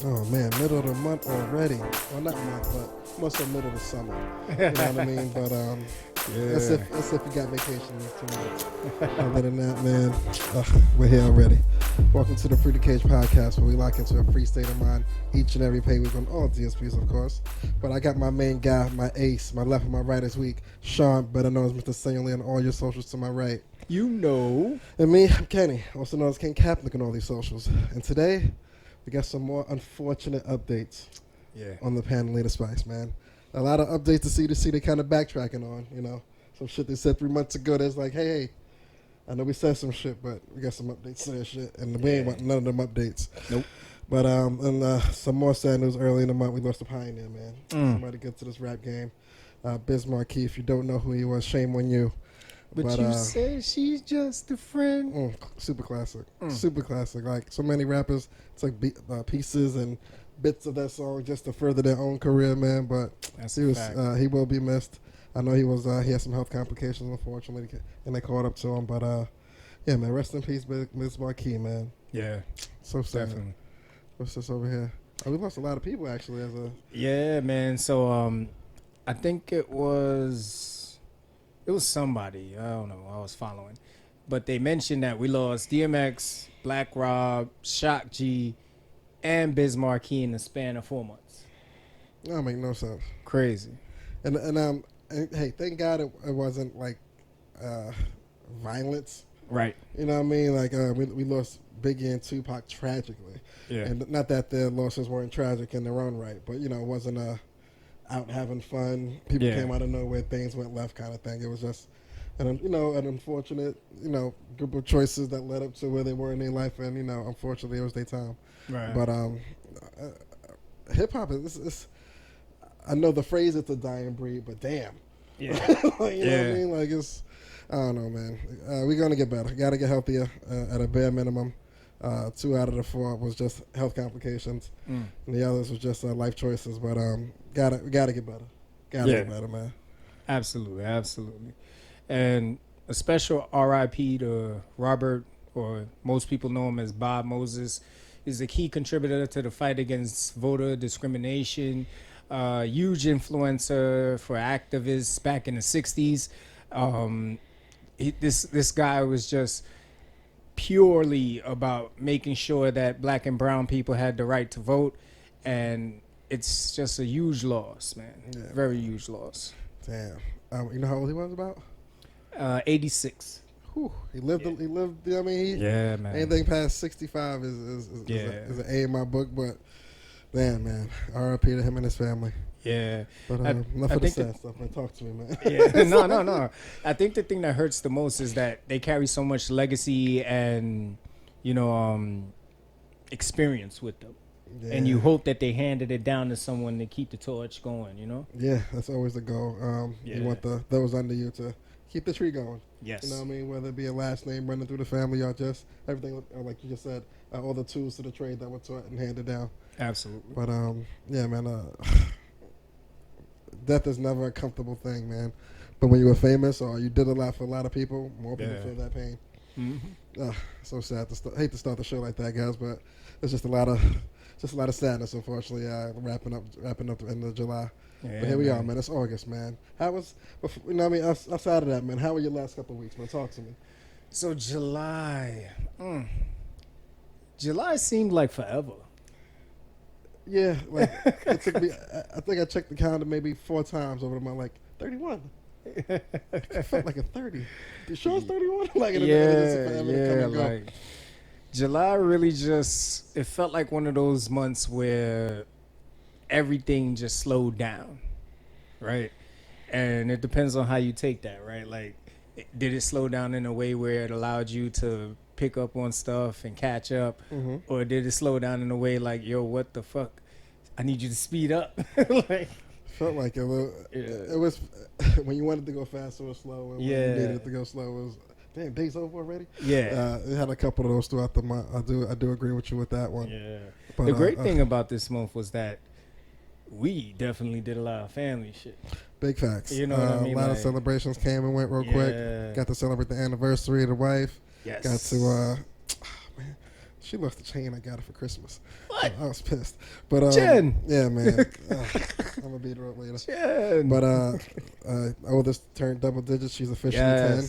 Oh man, middle of the month already. Well, not month, but most of the middle of the summer. You know what I mean? But that's if you got vacation in 2 months. Other than that, man, we're here already. Welcome to the Free to Cage podcast, where we lock into a free state of mind each and every pay week on all DSPs, of course. But I got my main guy, my ace, my left and my right this week, Shawn, better known as Mr. Singularly on all your socials to my right. You know. And me, I'm Kenny, also known as King Kaepernick on all these socials. And today, we got some more unfortunate updates on the Pandelina Spice, man. A lot of updates to see they kind of backtracking on, you know. Some shit they said 3 months ago that's like, hey, I know we said some shit, but we got some updates to that shit. And we ain't want none of them updates. Nope. But and some more sad news early in the month, we lost a pioneer, man. Somebody get to this rap game. MARKIE, if you don't know who he was, shame on you. But you say she's just a friend. Super classic. Super classic. Like so many rappers, it's like pieces and bits of that song just to further their own career, man. But he will be missed. I know he had some health complications, unfortunately, and they caught up to him. But yeah, man, rest in peace, Ms. MARKIE, man. Yeah, so sad. Definitely. What's this over here? Oh, we lost a lot of people actually. Yeah, man. So I think it was somebody, I don't know, I was following. But they mentioned that we lost DMX, Black Rob, Shock G, and Biz Markie in the span of 4 months. That make no sense. Crazy. And hey, thank God it wasn't like violence. Right. You know what I mean? Like we lost Biggie and Tupac tragically. Yeah. And not that their losses weren't tragic in their own right, but you know, it wasn't out having fun. People came out of nowhere, things went left kind of thing. It was just an unfortunate, group of choices that led up to where they were in their life, and unfortunately it was their time. Right. But hip hop is I know the phrase it's a dying breed, but damn. Yeah. What I mean? Like I don't know, man. We're gonna get better. Gotta get healthier at a bare minimum. 2 out of the 4 was just health complications, and the others was just life choices. But we gotta get better. Gotta get better, man. Absolutely. And a special R.I.P. to Robert, or most people know him as Bob Moses. Is a key contributor to the fight against voter discrimination. Huge influencer for activists back in the 60s. This guy was just purely about making sure that black and brown people had the right to vote, and it's just a huge loss, man. Yeah. Very huge loss. Damn. You know how old he was about? 86. Whew. He lived. I mean, man. Anything past 65 is an A in my book. But damn, man. R.I.P. to him and his family. Yeah. But enough of the sad stuff, man. Talk to me, man. Yeah. No. I think the thing that hurts the most is that they carry so much legacy and, experience with them. Yeah. And you hope that they handed it down to someone to keep the torch going, Yeah, that's always the goal. You want those under you to keep the tree going. Yes. You know what I mean? Whether it be a last name running through the family or just everything, like you just said, all the tools to the trade that were taught and handed down. Absolutely. But, yeah, man, death is never a comfortable thing, man. But when you were famous or you did a lot for a lot of people, more people feel that pain. Mm-hmm. So sad. Hate to start the show like that, guys, but it's just a lot of sadness, unfortunately. Wrapping up the end of July. Yeah, but here we are, man. It's August, man. How was, outside of that, man, how were your last couple of weeks, man? Talk to me. So July seemed like forever. Yeah, like it took me. I think I checked the calendar maybe 4 times over the month. Like 31. It felt like a 30. The show's 31. Like July really it felt like one of those months where everything just slowed down, right? And it depends on how you take that, right? Like, did it slow down in a way where it allowed you to pick up on stuff and catch up, or did it slow down in a way like, yo, what the fuck? I need you to speed up. Like, felt like it was when you wanted to go fast, it was slow, and when you needed it to go slow, it was damn, day's over already. Yeah, it had a couple of those throughout the month. I do agree with you with that one. Yeah, but the great thing about this month was that we definitely did a lot of family shit. Big facts. You know what I mean? A lot of celebrations came and went real quick. Got to celebrate the anniversary of the wife. Yes. Got to She lost the chain. I got her for Christmas. What? I was pissed. But Jen. yeah, man. I'm gonna beat her up later. Jen. But oldest turned double digits. She's officially 10.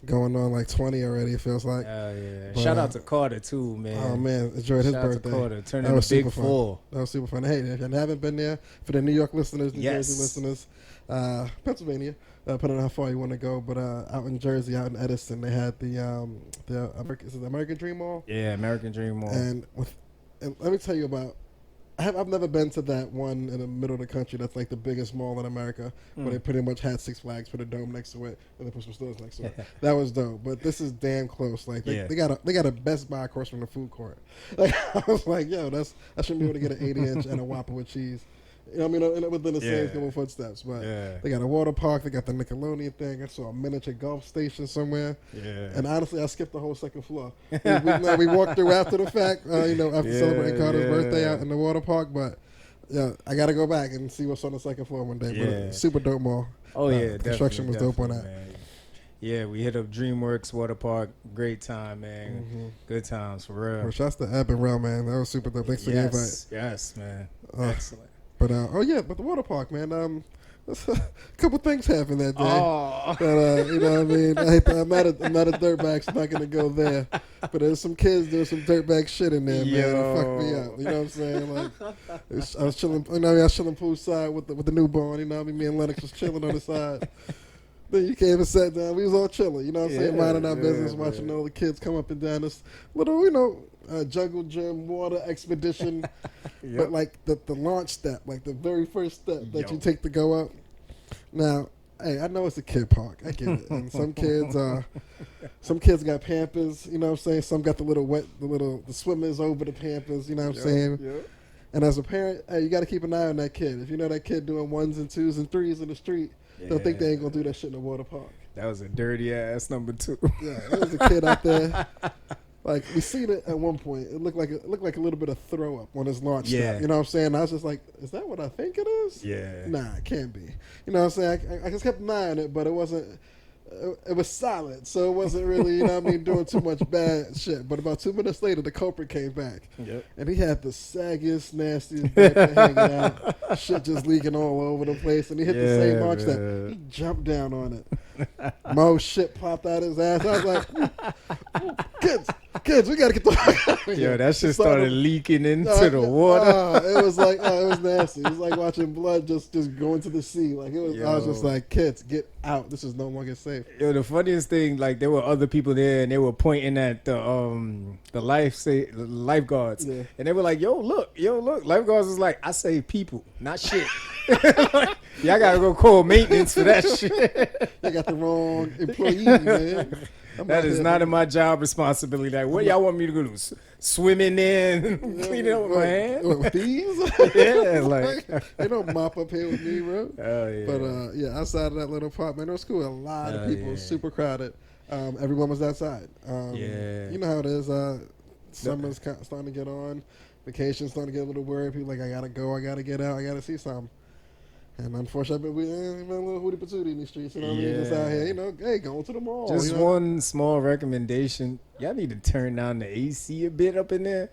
Going on like 20 already, it feels like. Oh, yeah. But, shout out to Carter, too, man. Oh, man. Enjoyed his birthday. Shout out to Carter. Turning a big 4. That was super fun. Hey, if you haven't been there, for the New York listeners, New Jersey listeners, Pennsylvania, depending on how far you want to go, but out in Jersey, out in Edison, they had the American Dream Mall? Yeah, American Dream Mall. And let me tell you about, I've never been to that one in the middle of the country that's like the biggest mall in America, where they pretty much had Six Flags, put a dome next to it, and they put some stores next to it. That was dope. But this is damn close. Like they got a Best Buy across from the food court. Like I was like, yo, I shouldn't be able to get an 80-inch and a Whopper with cheese. You know what I mean? Within the same couple footsteps. But they got a water park. They got the Nickelodeon thing. I saw a miniature golf station somewhere. Yeah. And honestly, I skipped the whole second floor. we walked through after the fact, after celebrating Carter's birthday out in the water park. But yeah, I got to go back and see what's on the second floor one day. But super dope mall. Oh, yeah. Construction was dope on that. Man. Yeah, we hit up DreamWorks Water Park. Great time, man. Mm-hmm. Good times, for real. Well, shouts to Ebb and Rel, man. That was super dope. Thanks for the invite. Yes, man. Excellent. But but the water park, man. A couple things happened that day. Oh. But, you know what I mean? I'm not a dirtbag, so I'm not gonna go there. But there's some kids doing some dirtbag shit in there, man. It fucked me up. You know what I'm saying? Like, I was chilling. I was chilling poolside with the newborn. You know what I mean? Me and Lennox was chilling on the side. Then you came and sat down. We was all chilling. You know what I'm saying? Minding our business, watching all the kids come up and down this little, jungle gym water expedition. But like the launch step, like the very first step that you take to go up. Now, hey, I know it's a kid park. I get it. And some kids got Pampers. You know what I'm saying? Some got the swimmers over the Pampers. You know what I'm saying? Yep. And as a parent, hey, you got to keep an eye on that kid. If you know that kid doing 1s and 2s and 3s in the street, don't think they ain't gonna do that shit in the water park. That was a dirty ass number 2. Yeah, there was a kid out there. Like, we seen it at one point. It looked like a little bit of throw up on his launch step. You know what I'm saying? I was just like, is that what I think it is? Yeah. Nah, it can't be. You know what I'm saying? I just kept an eye on it, but it wasn't. It was solid, so it wasn't really, you know what I mean, doing too much bad shit. But about 2 minutes later, the culprit came back. Yep. And he had the saggiest, nastiest diaper hanging out, shit just leaking all over the place. And he hit the same launch step. He jumped down on it. Mo shit popped out his ass. I was like, kids, we got to get the fuck out of here. Yo, that shit started leaking into the water. It was like, it was nasty. It was like watching blood just go into the sea. Like, it was. I was just like, kids, get out. This is no longer safe. Yo, the funniest thing, like, there were other people there, and they were pointing at the lifeguards, and they were like, yo, look. Lifeguards was like, I save people, not shit. Y'all gotta go call maintenance for that shit. They got the wrong employee, man. That is not in my job responsibility. Like, what y'all want me to go do? Swim in there and clean it up with my hands? With these? Yeah, like. They don't mop up here with me, bro. Oh, yeah. But, outside of that little park, man, it was cool. A lot of people, super crowded. Everyone was outside. You know how it is. Summer's starting to get on. Vacation's starting to get a little worried. People like, I got to go. I got to get out. I got to see something. And unfortunately, we been a little hootie patootie in these streets. You know what I mean? Just out here, hey, going to the mall. Just one small recommendation. Y'all need to turn down the AC a bit up in there.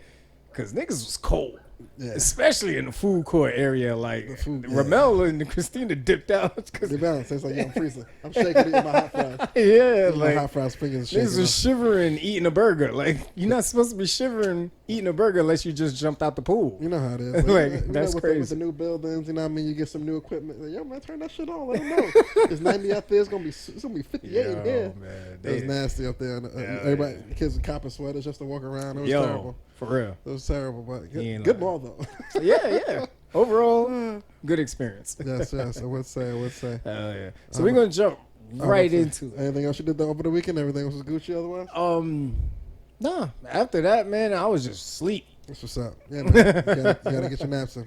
Because niggas was cold. Yeah. Especially in the food court area. Like, Ramel and Christina dipped out. They balanced. It's like, I'm freezing. I'm shaking it in my hot fries. My hot fries fingers shaking. Niggas was shivering eating a burger. Like, you're not supposed to be shivering eating a burger unless you just jumped out the pool. You know how it is. Like that's crazy. With the new buildings, you know what I mean? You get some new equipment. Like, yo, man, turn that shit on. Let them know. It's 90 out there. It's going to be 58 in here. Man, it was nasty up there. Everybody, the kids with copper sweaters just to walk around. It was terrible. For real. It was terrible, but good mall, though. Yeah. Overall, good experience. Yes. I would say. Yeah. So we're going to jump right into it. Anything else you did over the weekend? Everything was Gucci otherwise? Nah. After that, man, I was just asleep. That's what's up. Yeah, man. You gotta get your naps in.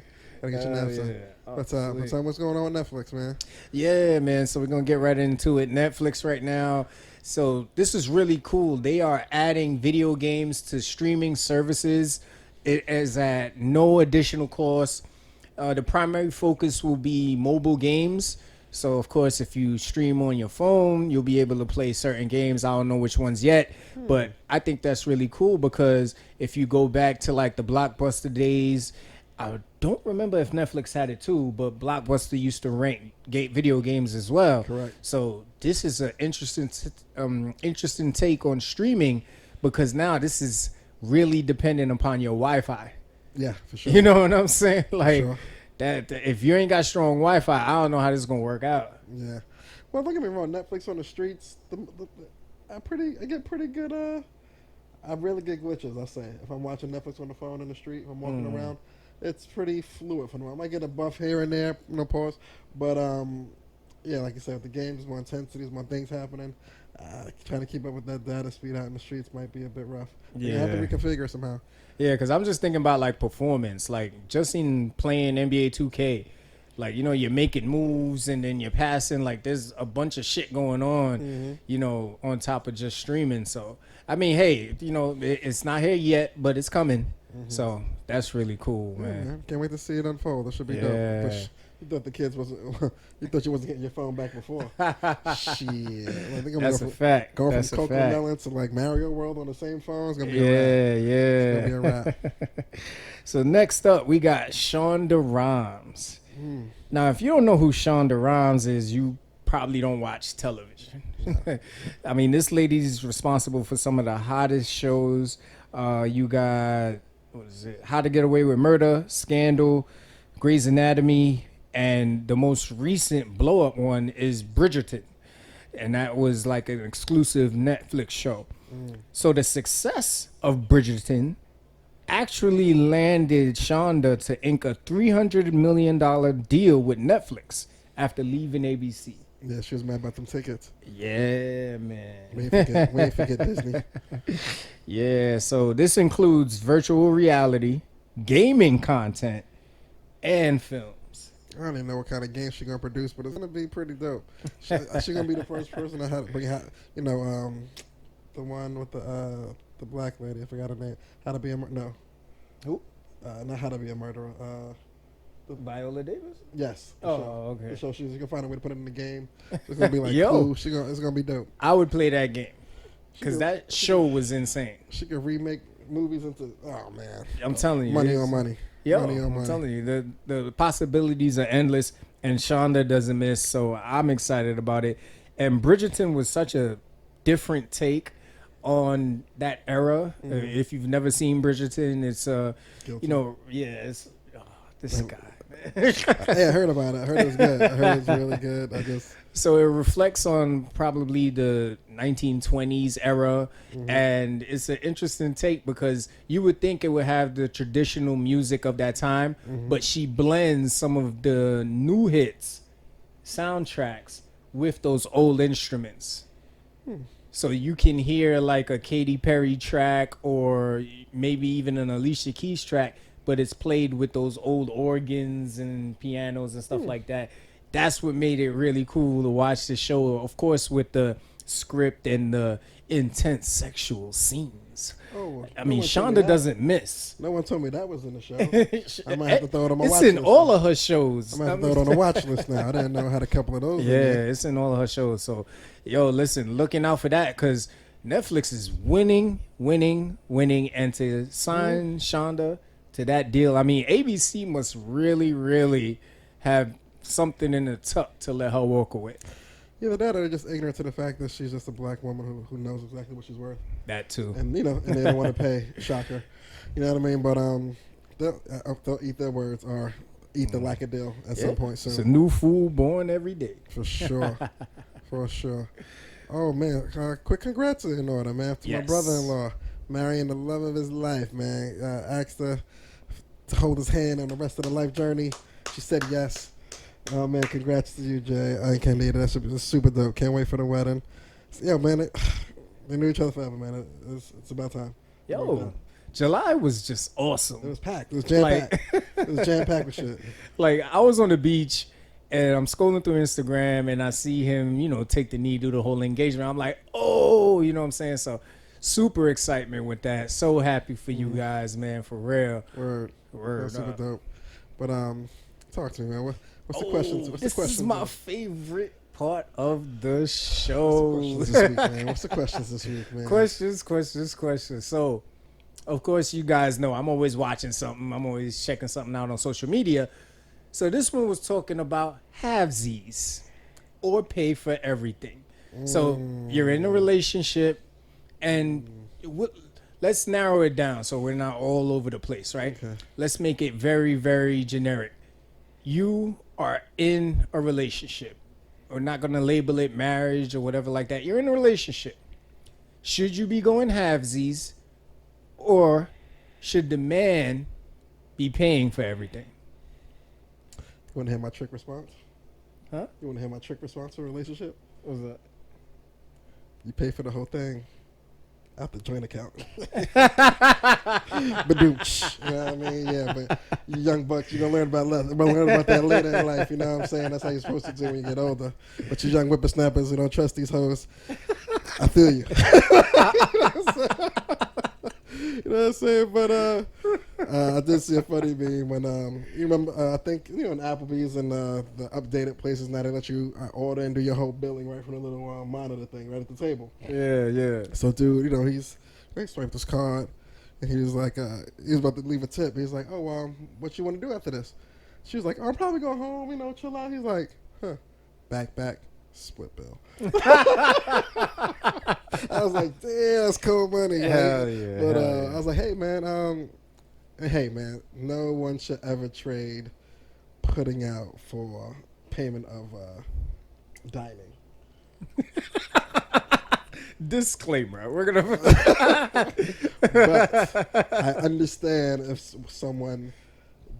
What's going on with Netflix, man? Yeah, man. So we're going to get right into it. Netflix right now. So this is really cool. They are adding video games to streaming services. It is at no additional cost. The primary focus will be mobile games. So, of course, if you stream on your phone, you'll be able to play certain games. I don't know which ones yet, but I think that's really cool because if you go back to like the Blockbuster days, I don't remember if Netflix had it too, but Blockbuster used to rank video games as well. Correct. So this is an interesting take on streaming because now this is really dependent upon your Wi-Fi. Yeah, for sure. You know what I'm saying? Like, sure. that if you ain't got strong Wi-Fi, I don't know how this is gonna work out. Yeah. Well, don't get me wrong. Netflix on the streets, I get pretty good. I really get glitches. I say if I'm watching Netflix on the phone in the street, if I'm walking around, it's pretty fluid for me. I might get a buff here and there, pause. But yeah, like you said, with the games, more intensities, more things happening. Trying to keep up with that data speed out in the streets might be a bit rough. Yeah, you have to reconfigure somehow. Yeah, because I'm just thinking about like performance, like just in playing NBA 2K, like, you know, you're making moves and then you're passing, like there's a bunch of shit going on, you know, on top of just streaming. So, I mean, hey, you know, it's not here yet, but it's coming. So that's really cool, man. Can't wait to see it unfold. That should be dope. But you thought the kids wasn't. You thought you wasn't getting your phone back before. Shit, that's a fact. Going that's from CoComelon to like Mario World on the same phone is gonna be a wrap. It's gonna be a wrap. So next up, we got Shonda Rhimes. Now, if you don't know who Shonda Rhimes is, you probably don't watch television. I mean, this lady's responsible for some of the hottest shows. You got, what is it? How to Get Away with Murder, Scandal, Grey's Anatomy, and the most recent blow-up one is Bridgerton. And that was like an exclusive Netflix show. So the success of Bridgerton actually landed Shonda to ink a $300 million deal with Netflix after leaving ABC. Yeah, she was mad about them tickets. Yeah, man. We ain't forget Disney. Yeah, so this includes virtual reality, gaming content, and films. I don't even know what kind of game she's gonna produce, but it's gonna be pretty dope. She's gonna be the first person to have, you know, the one with the black lady. I forgot her name. How to Be a Murderer. Who? Not How to Be a Murderer. Viola Davis? Yes. Okay. So she's gonna find a way to put it in the game. It's gonna be like Yo, cool. It's gonna be dope. I would play that game because that show was insane. She could remake movies into. Oh man, I'm telling you, money on money. Yo, money on money. I'm telling you, the possibilities are endless, and Shonda doesn't miss. So I'm excited about it. And Bridgerton was such a different take on that era. If you've never seen Bridgerton, it's you know, it's this guy. Hey, I heard about it. I heard it was good. I heard it was really good. So it reflects on probably the 1920s era, and it's an interesting take because you would think it would have the traditional music of that time, but she blends some of the new hits soundtracks with those old instruments. So you can hear like a Katy Perry track or maybe even an Alicia Keys track, but it's played with those old organs and pianos and stuff like that. That's what made it really cool to watch the show, of course, with the script and the intense sexual scenes. I mean, Shonda doesn't miss. No one told me that was in the show. I might have to throw it on my watch list. It's in all of her shows. I might have to throw it on the watch list now. I didn't know I had a couple of those. Yeah, it's in all of her shows. So, yo, listen, looking out for that because Netflix is winning, and to sign Shonda to that deal. I mean, ABC must really, really have something in the tuck to let her walk away. Either that or they're just ignorant to the fact that she's just a black woman who knows exactly what she's worth. That too. And, you know, and they don't want to pay. Shocker. You know what I mean? But they'll eat their words or eat the lack of deal at some point soon. It's a new fool born every day. For sure. For sure. Oh, man. Quick congrats in order, man. To my brother-in-law, marrying the love of his life, man. Asked her to hold his hand on the rest of the life journey. She said yes. Oh, man, congrats to you, Jay and Candida. That's super dope. Can't wait for the wedding. Yeah, man, they knew each other forever, man. It's about time. Yo, July was just awesome. It was packed. It was jam-packed. It was jam-packed with shit. Like, I was on the beach, and I'm scrolling through Instagram, and I see him, you know, take the knee, do the whole engagement. I'm like, oh, you know what I'm saying? So, super excitement with that. So happy for you guys, man, for real. Word. Super dope. But, Talk to me, man. What's the questions? What's the questions? This is my favorite part of the show. What's the questions this week, man? What's the questions this week, man? Questions. So, of course, you guys know I'm always watching something. I'm always checking something out on social media. So this one was talking about halvesies or pay for everything. So you're in a relationship, and let's narrow it down so we're not all over the place, right? Okay. Let's make it very, very generic. You are in a relationship. We're not going to label it marriage or whatever like that. You're in a relationship. Should you be going halvesies, or should the man be paying for everything? You want to hear my trick response? Huh? You want to hear my trick response to a relationship? What's that? You pay for the whole thing out the joint account. But you know what I mean? Yeah, but you young bucks, you're going to learn about that later in life. You know what I'm saying? That's how you're supposed to do when you get older. But you young whippersnappers who don't trust these hoes, I feel you. You know what I'm saying? But I did see a funny meme when you remember I think in Applebee's and the updated places now they let you order and do your whole billing right from the little monitor thing right at the table. Yeah. So dude, he swiped his card and he was like he was about to leave a tip. He's like, oh what you want to do after this? She was like, I'm probably going home, chill out. He's like, back. Split bill. I was like, damn, that's cold money. Hell yeah. But I was like, hey man, no one should ever trade putting out for payment of dining. Disclaimer. We're gonna. But I understand if someone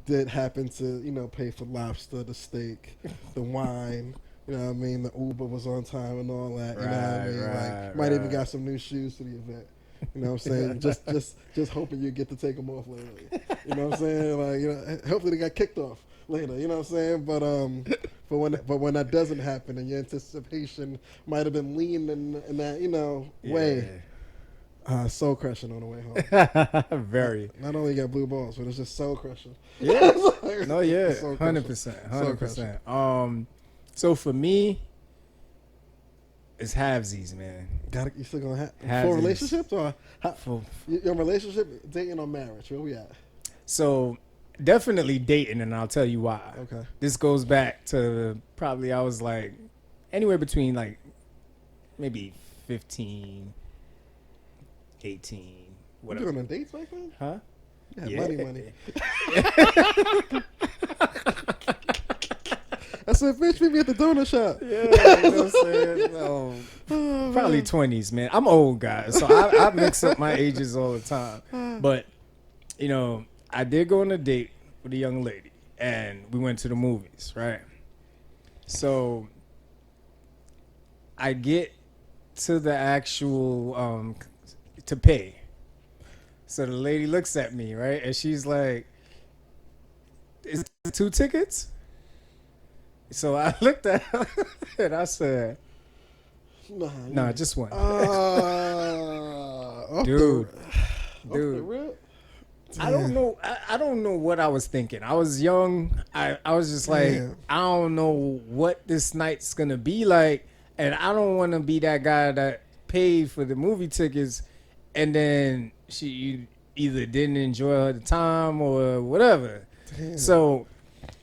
did happen to, pay for lobster, the steak, the wine. You know what I mean? The Uber was on time and all that. You know what I mean? Might even got some new shoes to the event. You know what I'm saying? just hoping you get to take them off later. You know what I'm saying? Hopefully they got kicked off later. You know what I'm saying? But when that doesn't happen and your anticipation might have been lean in that way. Soul crushing on the way home. Very. Not only got blue balls, but it's just soul crushing. Yeah. No, yeah. 100%. So for me, it's halvesies, man. You still gonna have full relationships or your relationship, dating or marriage? Where we at? So definitely dating, and I'll tell you why. Okay. This goes back to probably I was like anywhere between like maybe 15, 18, whatever. You going on dates back then? Huh? Yeah. Money. I said, bitch, meet me at the donut shop. Yeah, you know what I'm saying? Probably 20s, man. I'm old, guys, so I mix up my ages all the time. But, I did go on a date with a young lady, and we went to the movies, right? So I get to the actual to pay. So the lady looks at me, right? And she's like, is it 2 tickets? So I looked at her and I said, nah, just one. Dude. I don't know. I don't know what I was thinking. I was young. I was just like, I don't know what this night's going to be like. And I don't want to be that guy that paid for the movie tickets and then she either didn't enjoy the time or whatever. Damn. So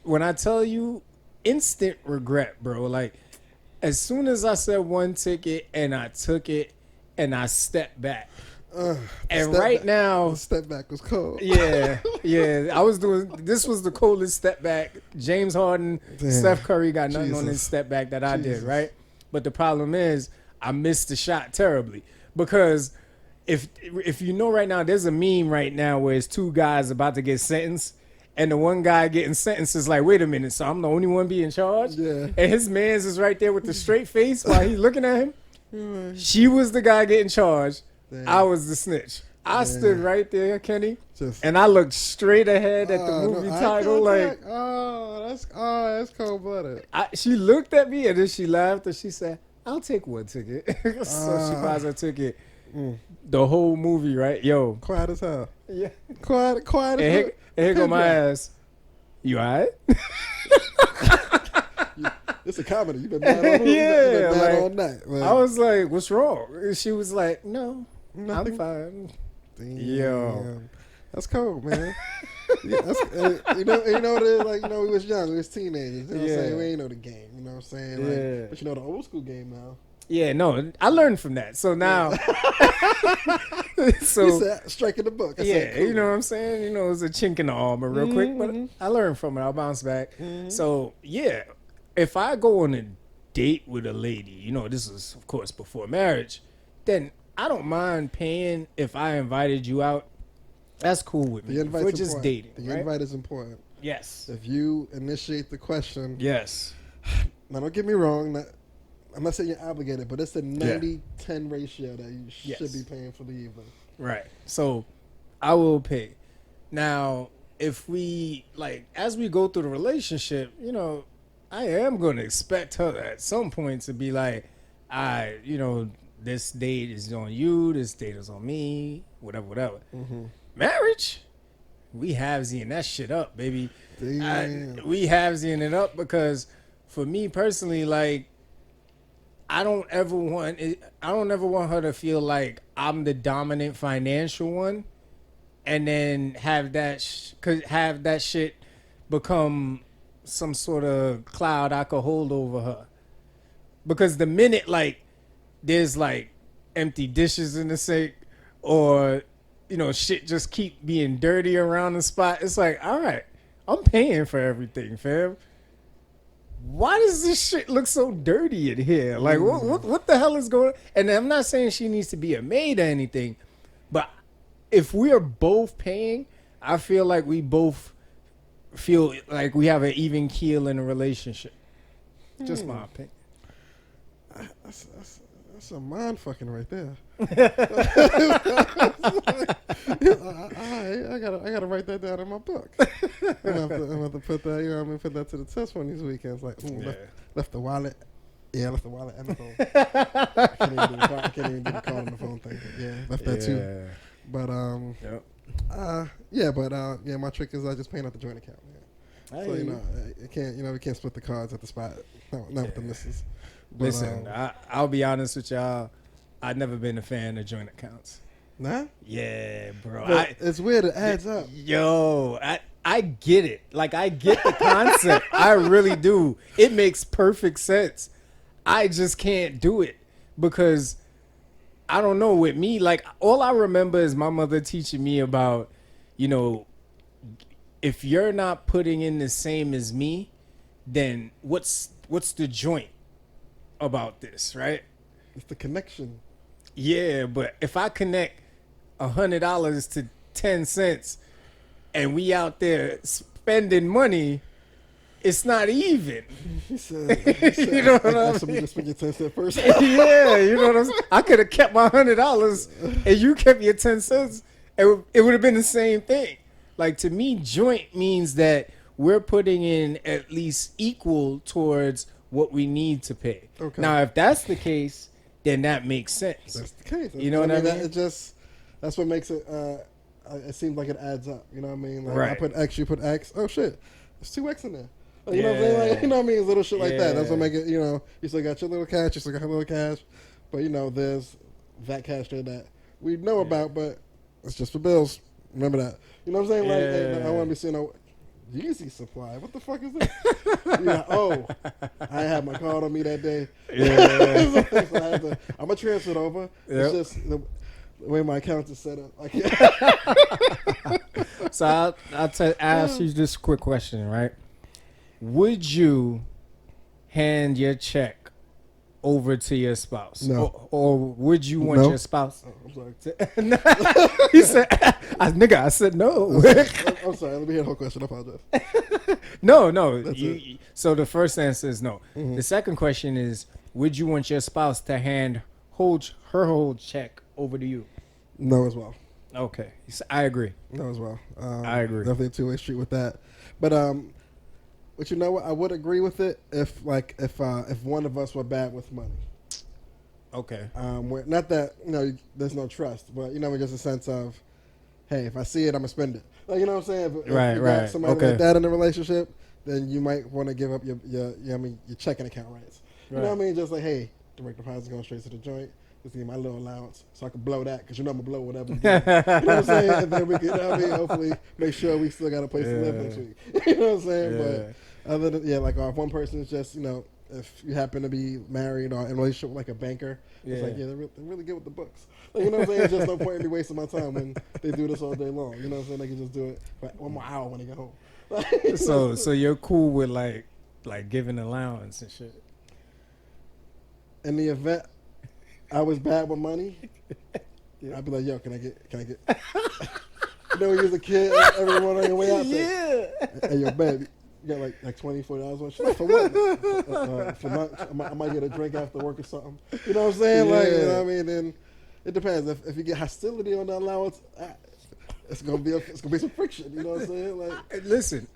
when I tell you, instant regret, bro. Like, as soon as I said 1 ticket and I took it and I stepped back. Now the step back was cold. Yeah. This was the coldest step back. James Harden, Steph Curry got nothing on his step back that I did, right? But the problem is I missed the shot terribly because if you know right now, there's a meme right now where it's 2 guys about to get sentenced. And the one guy getting sentenced is like, wait a minute, so I'm the only one being charged? Yeah. And his man's is right there with the straight face while he's looking at him. She was the guy getting charged. Damn. I was the snitch. I stood right there, Kenny, and I looked straight ahead at the movie title. Like, that's cold-blooded. She looked at me, and then she laughed, and she said, I'll take 1 ticket. So she buys her ticket. The whole movie, right? Yo. Quiet as hell. Yeah. Quiet as hell. And here go my ass. You all right? It's a comedy. You've been mad all, all night. Like, I was like, what's wrong? And she was like, no, nothing. I'm fine. Damn. Yo. That's cold, man. Yeah, you know what it is? Like, we was young. We was teenagers. You know what I'm saying? We ain't know the game. You know what I'm saying? Like, but you know the old school game now. Yeah, no, I learned from that. So now, so you said, striking the book. Cool. You know what I'm saying? It was a chink in the armor real quick, but I learned from it. I'll bounce back. So yeah, if I go on a date with a lady, this is of course before marriage, then I don't mind paying if I invited you out. That's cool with me. We're just dating. The invite is important. Yes. If you initiate the question. Yes. Now don't get me wrong. I'm not saying you're obligated, but it's a 90-10 ratio that you should be paying for the evening. Right. So I will pay. Now, if we, as we go through the relationship, I am going to expect her at some point to be like, this date is on you, this date is on me, whatever. Marriage, we halvesing that shit up, baby. We halvesing it up because for me personally, I don't ever want her to feel like I'm the dominant financial one, and then have that shit become some sort of cloud I could hold over her. Because the minute there's empty dishes in the sink, or shit just keep being dirty around the spot, it's like, all right, I'm paying for everything, fam. Why does this shit look so dirty in here? Like, what the hell is going on? And I'm not saying she needs to be a maid or anything, but if we are both paying, I feel like we both feel like we have an even keel in a relationship. Just my opinion. That's a mind fucking right there. I gotta write that down in my book. I'm gonna have to put that. Put that to the test one of these weekends. Left the wallet. Yeah, left the wallet and the phone. I can't even do the call on the phone thing. But yeah, left that too. But my trick is I just paying out the joint account. Yeah. So you can't we can't split the cards at the spot. Not with the missus. But, listen, I'll be honest with y'all. I've never been a fan of joint accounts. Nah? Yeah, bro. It's weird. It adds up. Yo, I get it. I get the concept. I really do. It makes perfect sense. I just can't do it because I don't know. With me, all I remember is my mother teaching me about, if you're not putting in the same as me, then what's the joint about this, right? It's the connection. Yeah, but if I connect $100 to 10 cents and we out there spending money, it's not even. He said you know what I'm saying? Just spend your 10 cents first. Yeah, you know what I'm saying? I could have kept my $100 and you kept your 10 cents. And it would have been the same thing. To me, joint means that we're putting in at least equal towards what we need to pay. Okay. Now, if that's the case, then that makes sense. That's the case. You know what I mean? That's what makes it. It seems like it adds up. You know what I mean? Right. I put X, you put X. Oh shit, there's 2X in there. You know what I'm saying? You know what I mean? Little shit like that. That's what make it. You still got your little cash. You still got your little cash, but there's that cash there that we know about, but it's just for bills. Remember that. You know what I'm saying? Hey, I want to be seeing. Yeezy supply. What the fuck is this? I had my card on me that day. Yeah. So I'm gonna transfer it over. Yep. It's just the way my account is set up. So I'll ask you this quick question, right? Would you hand your check over to your spouse? No. Or would you want your spouse? Oh, I'm sorry. He said, I said no. I'm sorry. Let me hear the whole question. I apologize. No. So the first answer is no. Mm-hmm. The second question is, would you want your spouse to hold her whole check over to you? No as well. Okay. I agree. No as well. I agree. Definitely a two-way street with that. But you know what? I would agree with it if one of us were bad with money. Okay. Not that there's no trust, but just a sense of, hey, if I see it, I'm gonna spend it. You know what I'm saying? If you got somebody like that in a relationship, then you might want to give up your checking account rights. You know what I mean? Just like, hey, direct deposit going straight to the joint. Just give my little allowance so I can blow that, because I'm going to blow whatever. You know what I'm saying? And then we can, hopefully make sure we still got a place to live next week. You know what I'm saying? But other than, like if one person is just, if you happen to be married or in a relationship with like a banker, it's like, they're really good with the books. Like, you know what I'm saying? It's just no point in me wasting my time when they do this all day long. You know what I'm saying? They can just do it for 1 more hour when they get home. So you're cool with like giving allowance and shit? In the event I was bad with money, I'd be like, yo, can I get you know, when you was a kid, everyone on your way out there. Hey, yo, baby, you got like $20-$40 on shit. For what? For lunch. I might get a drink after work or something. You know what I'm saying? Like, you know what I mean? Then it depends. If you get hostility on the allowance, it's gonna be some friction. You know what I'm saying? Like, listen,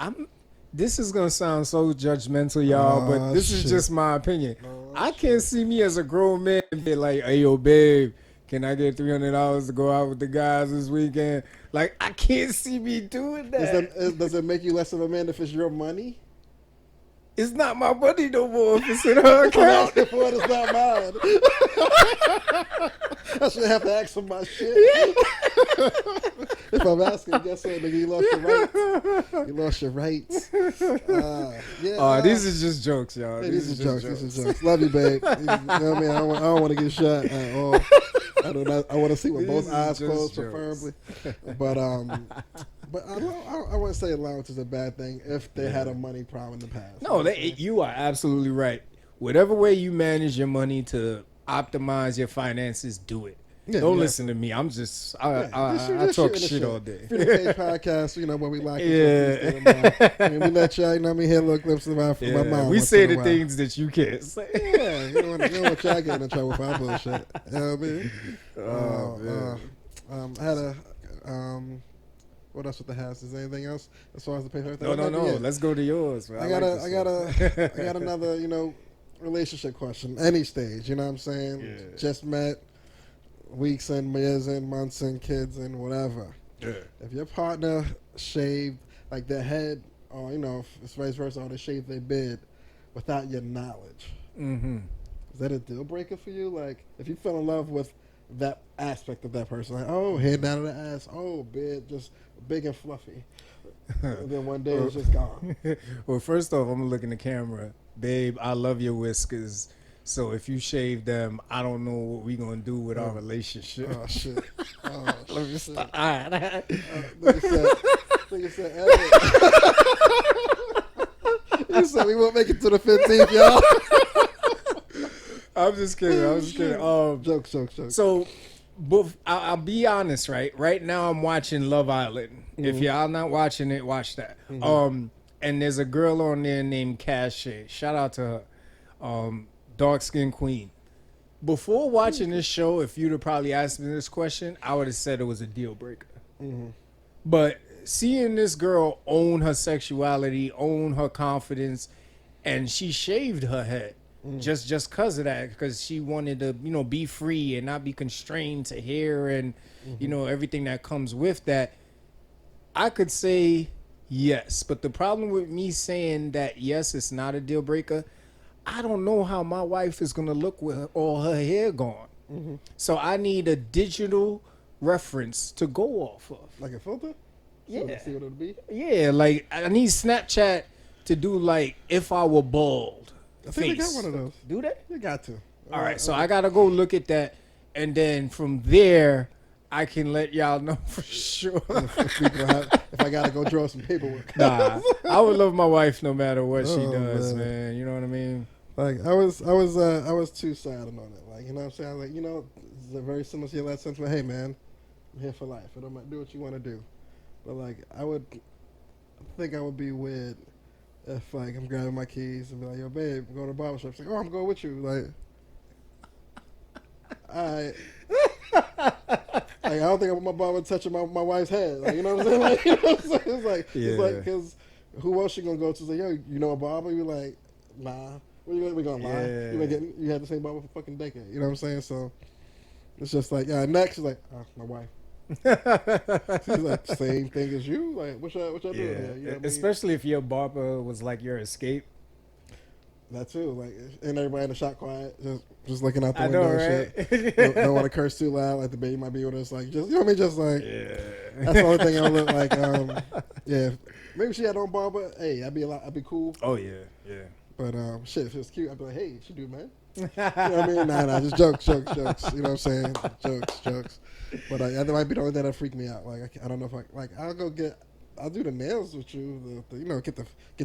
this is gonna sound so judgmental, y'all, but this is just my opinion. I can't see me as a grown man be like, hey, yo, babe, can I get $300 to go out with the guys this weekend? Like, I can't see me doing that. Does it make you less of a man if it's your money? It's not my money no more if it's in her account. If I'm asking for it, it's not mine. I should have to ask for my shit. If I'm asking, guess what, nigga? You lost your rights. You lost your rights. These are just jokes, y'all. These are jokes. These are jokes. Love you, babe. You know what I mean? I don't want to get shot at all. I want to see with both eyes closed, preferably. But I wouldn't say allowance is a bad thing if they had a money problem in the past. No, you are absolutely right. Whatever way you manage your money to optimize your finances, do it. Don't listen to me. I'm just I talk shit all day. Freedom Page podcast, where we like it. I mean, we let y'all, hear little clips of my mind. We say the things that you can't say. You don't want y'all getting in trouble for our bullshit. You know what I mean? I had a what else with the house? Is there anything else as far as the paper? No. Let's go to yours. Man. I got another relationship question. Any stage, you know what I'm saying? Yeah. Just met, weeks and years and months and kids and whatever. Yeah. If your partner shaved like their head, or if it's vice versa, or they shaved their beard without your knowledge, is that a deal breaker for you? Like, if you fell in love with that aspect of that person, like, oh, head down to the ass, oh, beard just big and fluffy, and then one day it's just gone. Well, first off, I'm gonna look in the camera, babe. I love your whiskers. So if you shave them, I don't know what we gonna do with our relationship. Oh shit! Oh, let me stop. All right. Nigga said, you said we won't make it to the 15th, y'all. I'm just kidding. Jokes. So, I'll be honest, right? Right now, I'm watching Love Island. Mm-hmm. If y'all not watching it, watch that. Mm-hmm. And there's a girl on there named Cache. Shout out to her. Dark Skin Queen. Before watching this show, if you'd have probably asked me this question, I would have said it was a deal breaker. Mm-hmm. But seeing this girl own her sexuality, own her confidence, and she shaved her head just because of that, because she wanted to, be free and not be constrained to hair and, everything that comes with that. I could say yes, but the problem with me saying that yes, it's not a deal breaker, I don't know how my wife is going to look with all her hair gone. Mm-hmm. So I need a digital reference to go off of. Like a filter? Yeah. See what it'll be? Yeah, like I need Snapchat to do like if I were bald. I think they got one of those. Do they? You got to. All right, so I got to go look at that. And then from there, I can let y'all know for sure. If I got to go draw some paperwork. Nah, I would love my wife no matter what she does, man. You know what I mean? Like I was too silent on it. Like, you know what I'm saying? Like, it's a very similar to your last sentiment. Hey man, I'm here for life. I don't do what you want to do. But like I think I would be weird if like I'm grabbing my keys and be like, yo babe, I'm going to the barbershop. She's like, oh, I'm going with you. Like, alright. Like, I don't think I want my barber touching my wife's head. Like, you know what I'm saying? Like, you know what I'm saying? It's like, because who else you gonna go to? Say, yo, you know a barber? You like, nah. We gonna lie? Yeah. You had the same barber for fucking decade. You know what I'm saying? So it's just like, next is like, my wife. She's like, same thing as you. Like, what y'all doing here? You know what Especially if your barber was like your escape. That too. Like, and everybody in the shop quiet, just looking out the window know, and right? shit. Don't want to curse too loud. Like the baby might be with us. Like, just you know what I mean? Just like, that's the only thing I look like. Yeah, maybe she had on barber. Hey, I'd be cool. Oh yeah. But shit, if it was cute, I'd be like, hey, she do, man. You know what I mean? Nah, just jokes. You know what I'm saying? Jokes. But that might be the only thing that freaked me out. Like, I don't know if I'll do the nails with you. You know, get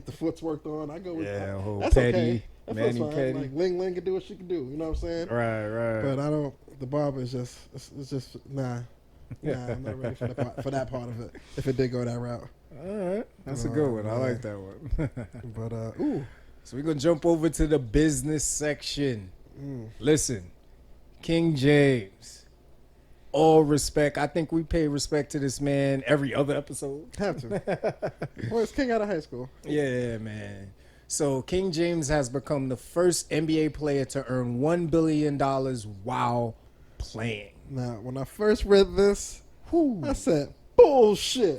the foots worked on. I go with that's petty, okay. That feels fine. petty. Like Ling can do what she can do. You know what I'm saying? Right. But I don't. The barber is just it's just nah. I'm not ready for that part of it. If it did go that route. All right, that's a good one. I like that one. But ooh. So we're gonna jump over to the business section. Listen, King James. All respect. I think we pay respect to this man every other episode. Have to. Well, it's King out of high school. Yeah, man. So King James has become the first NBA player to earn $1 billion while playing. Now, when I first read this, I said, bullshit.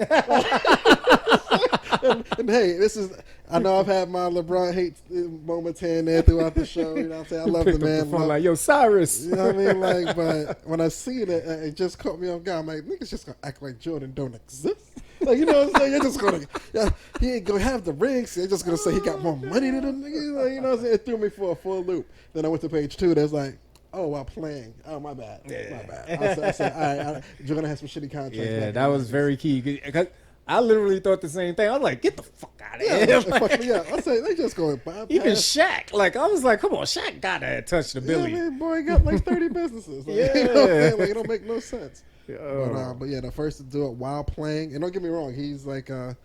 and hey, this is, I know I've had my LeBron hate moments here and there throughout the show. You know what I'm saying? I love the man. Phone like, yo, Cyrus. You know what I mean? Like, but when I seen it, it just caught me off guard. I'm like, niggas just gonna act like Jordan don't exist. Like, you know what I'm saying? You're just gonna, he ain't gonna have the rings. They're just gonna say he got more money than them niggas. Like, you know what I'm saying? It threw me for a full loop. Then I went to page 2. There's like, oh, while playing. Oh, my bad. Yeah. My bad. I said, all right, you're gonna have some shitty contracts. Yeah, that was very key. Because I literally thought the same thing. I was like, get the fuck out of here. I said, they just going bypass. Even Shaq. Like, I was like, come on, Shaq gotta touch the Billy. Yeah, man, boy, he got like 30 businesses. Like, yeah. You know what I'm saying? Like, it don't make no sense. Oh. But yeah, the first to do it while playing. And don't get me wrong, he's like a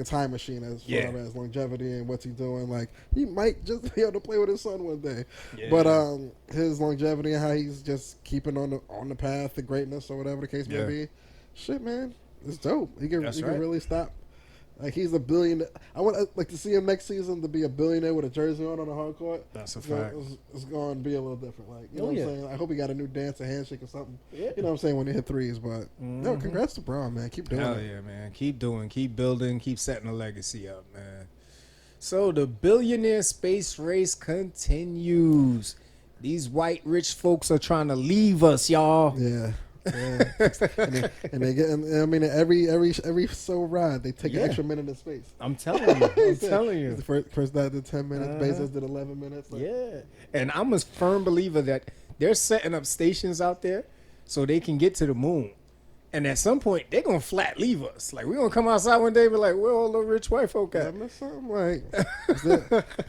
time machine as far as longevity and what's he doing. Like, he might just be able to play with his son one day. Yeah. But his longevity and how he's just keeping on the path to greatness or whatever the case may be. Shit, man, it's dope. He can really stop. Like, he's a billionaire. I want like to see him next season to be a billionaire with a jersey on a hard court. That's a fact. It's going to be a little different. Like, you know what I'm saying? I hope he got a new dance, a handshake or something. Yeah. You know what I'm saying, when he hit threes. But no, congrats to Braun, man. Keep doing it. Hell yeah, man. Keep doing, keep building, keep setting a legacy up, man. So the Billionaire Space Race continues. These white rich folks are trying to leave us, y'all. Yeah. Yeah. and they get, I mean, every so ride they take an extra minute of space. I'm telling you. The first guy did 10 minutes. Bezos did 11 minutes. Like. Yeah, and I'm a firm believer that they're setting up stations out there so they can get to the moon. And at some point, they're gonna flat leave us. Like, we're gonna come outside one day and be like, where all the rich white folk at? I missed something.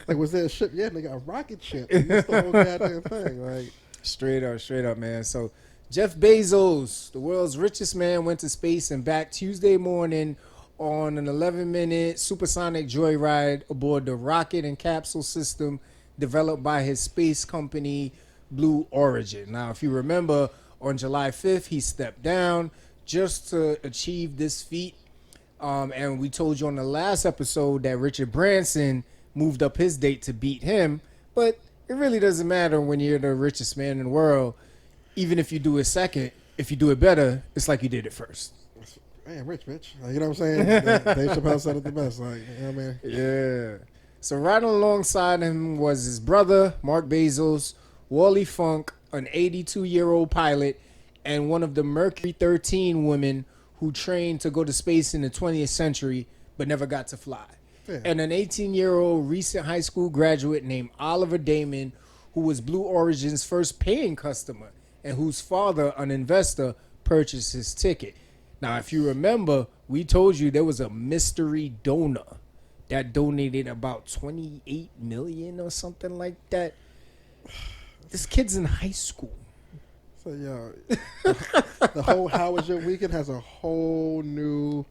Was there a ship? Yeah, they got a rocket ship. They missed the whole goddamn thing. Like, straight up, man. So Jeff Bezos, the world's richest man, went to space and back Tuesday morning on an 11-minute supersonic joyride aboard the rocket and capsule system developed by his space company, Blue Origin. Now, if you remember, on July 5th, he stepped down just to achieve this feat. And we told you on the last episode that Richard Branson moved up his date to beat him. But it really doesn't matter when you're the richest man in the world. Even if you do it second, if you do it better, it's like you did it first. Man, rich, bitch. Like, you know what I'm saying? Dave Chappelle said it the best. Like, you know what I mean? Yeah. So riding alongside him was his brother, Mark Bezos, Wally Funk, an 82-year-old pilot, and one of the Mercury 13 women who trained to go to space in the 20th century but never got to fly. Yeah. And an 18-year-old recent high school graduate named Oliver Damon, who was Blue Origin's first paying customer and whose father, an investor, purchased his ticket. Now, if you remember, we told you there was a mystery donor that donated about $28 million or something like that. This kid's in high school. So, yo, the whole How Was Your Weekend has a whole new,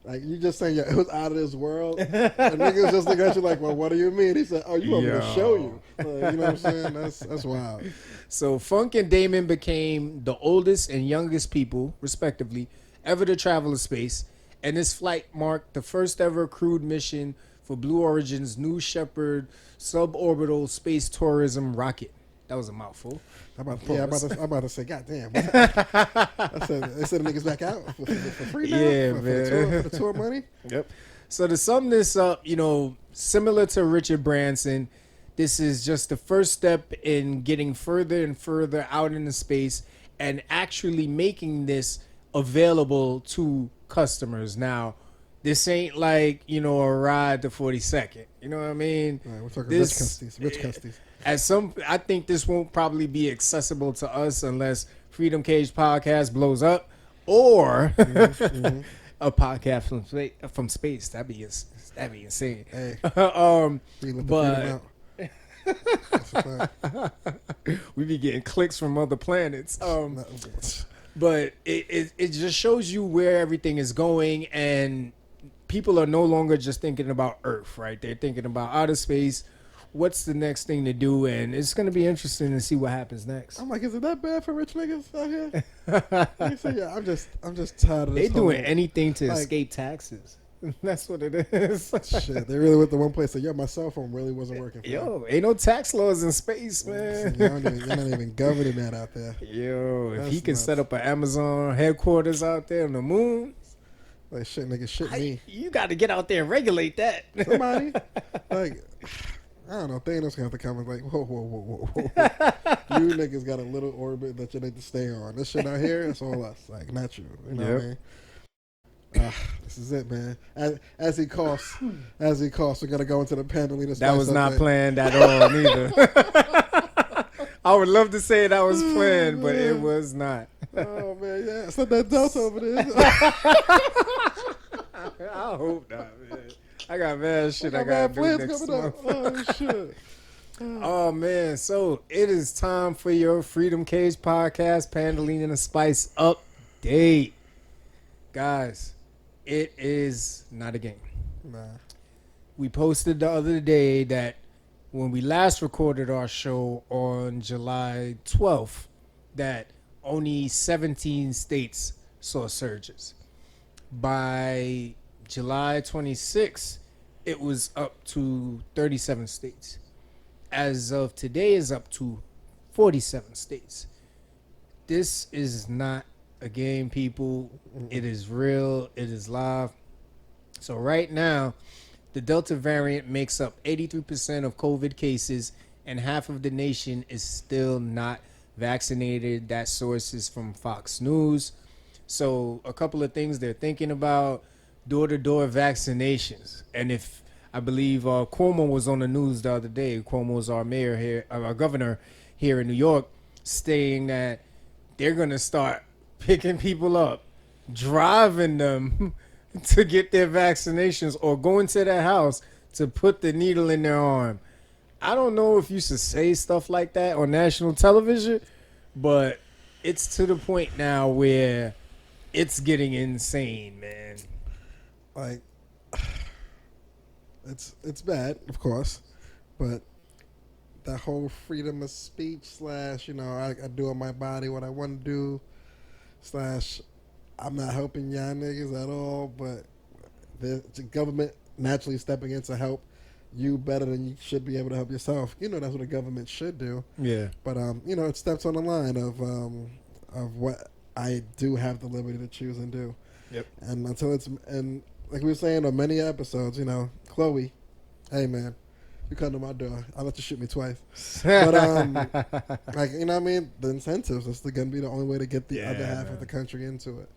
like, you just saying, it was out of this world. And niggas just look at you like, well, what do you mean? He said, oh, you want me to show you. Like, you know what I'm saying? That's wild. So Funk and Damon became the oldest and youngest people, respectively, ever to travel to space. And this flight marked the first ever crewed mission for Blue Origin's New Shepard suborbital space tourism rocket. That was a mouthful. I'm about to say, God damn. I said, they send the niggas back out for free now? Yeah, for the tour money? Yep. So to sum this up, similar to Richard Branson, this is just the first step in getting further and further out into space and actually making this available to customers. Now, this ain't like, a ride to 42nd. You know what I mean? Right, we're talking rich custies. I think this won't probably be accessible to us unless Freedom Cage Podcast blows up or a podcast from space. That'd be insane. Hey, but we be getting clicks from other planets. But it just shows you where everything is going, and people are no longer just thinking about Earth, right? They're thinking about outer space. What's the next thing to do? And it's going to be interesting to see what happens next. I'm like, is it that bad for rich niggas out here? Say, yeah, I'm just tired of this. They doing anything to escape taxes. That's what it is. Shit, they really went to one place. So my cell phone really wasn't working. Ain't no tax laws in space, man. You're not even governing that out there. If he can set up an Amazon headquarters out there on the moon. Like, shit, nigga, shit me. You got to get out there and regulate that. Somebody, like, I don't know, Thanos gonna have to come and like, whoa. You niggas got a little orbit that you need to stay on. This shit out here, it's all us. Like, not you. You know what I mean? This is it, man. As he coughs, we're gonna go into the Pandelina Spice. That was not planned at all, neither. I would love to say that was planned, but it was not. Oh man, yeah, it's not that Delta over there. I hope not, man. I got mad shit I got to do next month. Oh shit. Oh man, so it is time for your Freedom Cage Podcast Pandelina Spice update, guys. It is not a game. Nah. We posted the other day that when we last recorded our show on July 12th, that only 17 states saw surges. By July 26th, it was up to 37 states. As of today, is up to 47 states. This is not a game, people. It is real. It is live. So right now, the Delta variant makes up 83% of COVID cases, and half of the nation is still not vaccinated. That source is from Fox News. So a couple of things they're thinking about: door-to-door vaccinations. And if I believe Cuomo was on the news the other day. Cuomo's our mayor here, our governor here in New York, saying that they're gonna start picking people up, driving them to get their vaccinations, or going to their house to put the needle in their arm. I don't know if you should say stuff like that on national television, but it's to the point now where it's getting insane, man. Like, it's bad, of course, but that whole freedom of speech / I do on my body what I want to do / I'm not helping y'all niggas at all, but the government naturally stepping in to help you better than you should be able to help yourself. That's what a government should do. Yeah. But it steps on the line of what I do have the liberty to choose and do. Yep. And until and like we were saying on many episodes, Chloe, hey man, you come to my door, I'll let you shoot me twice. But the incentives, that's going to be the only way to get the other half of the country into it.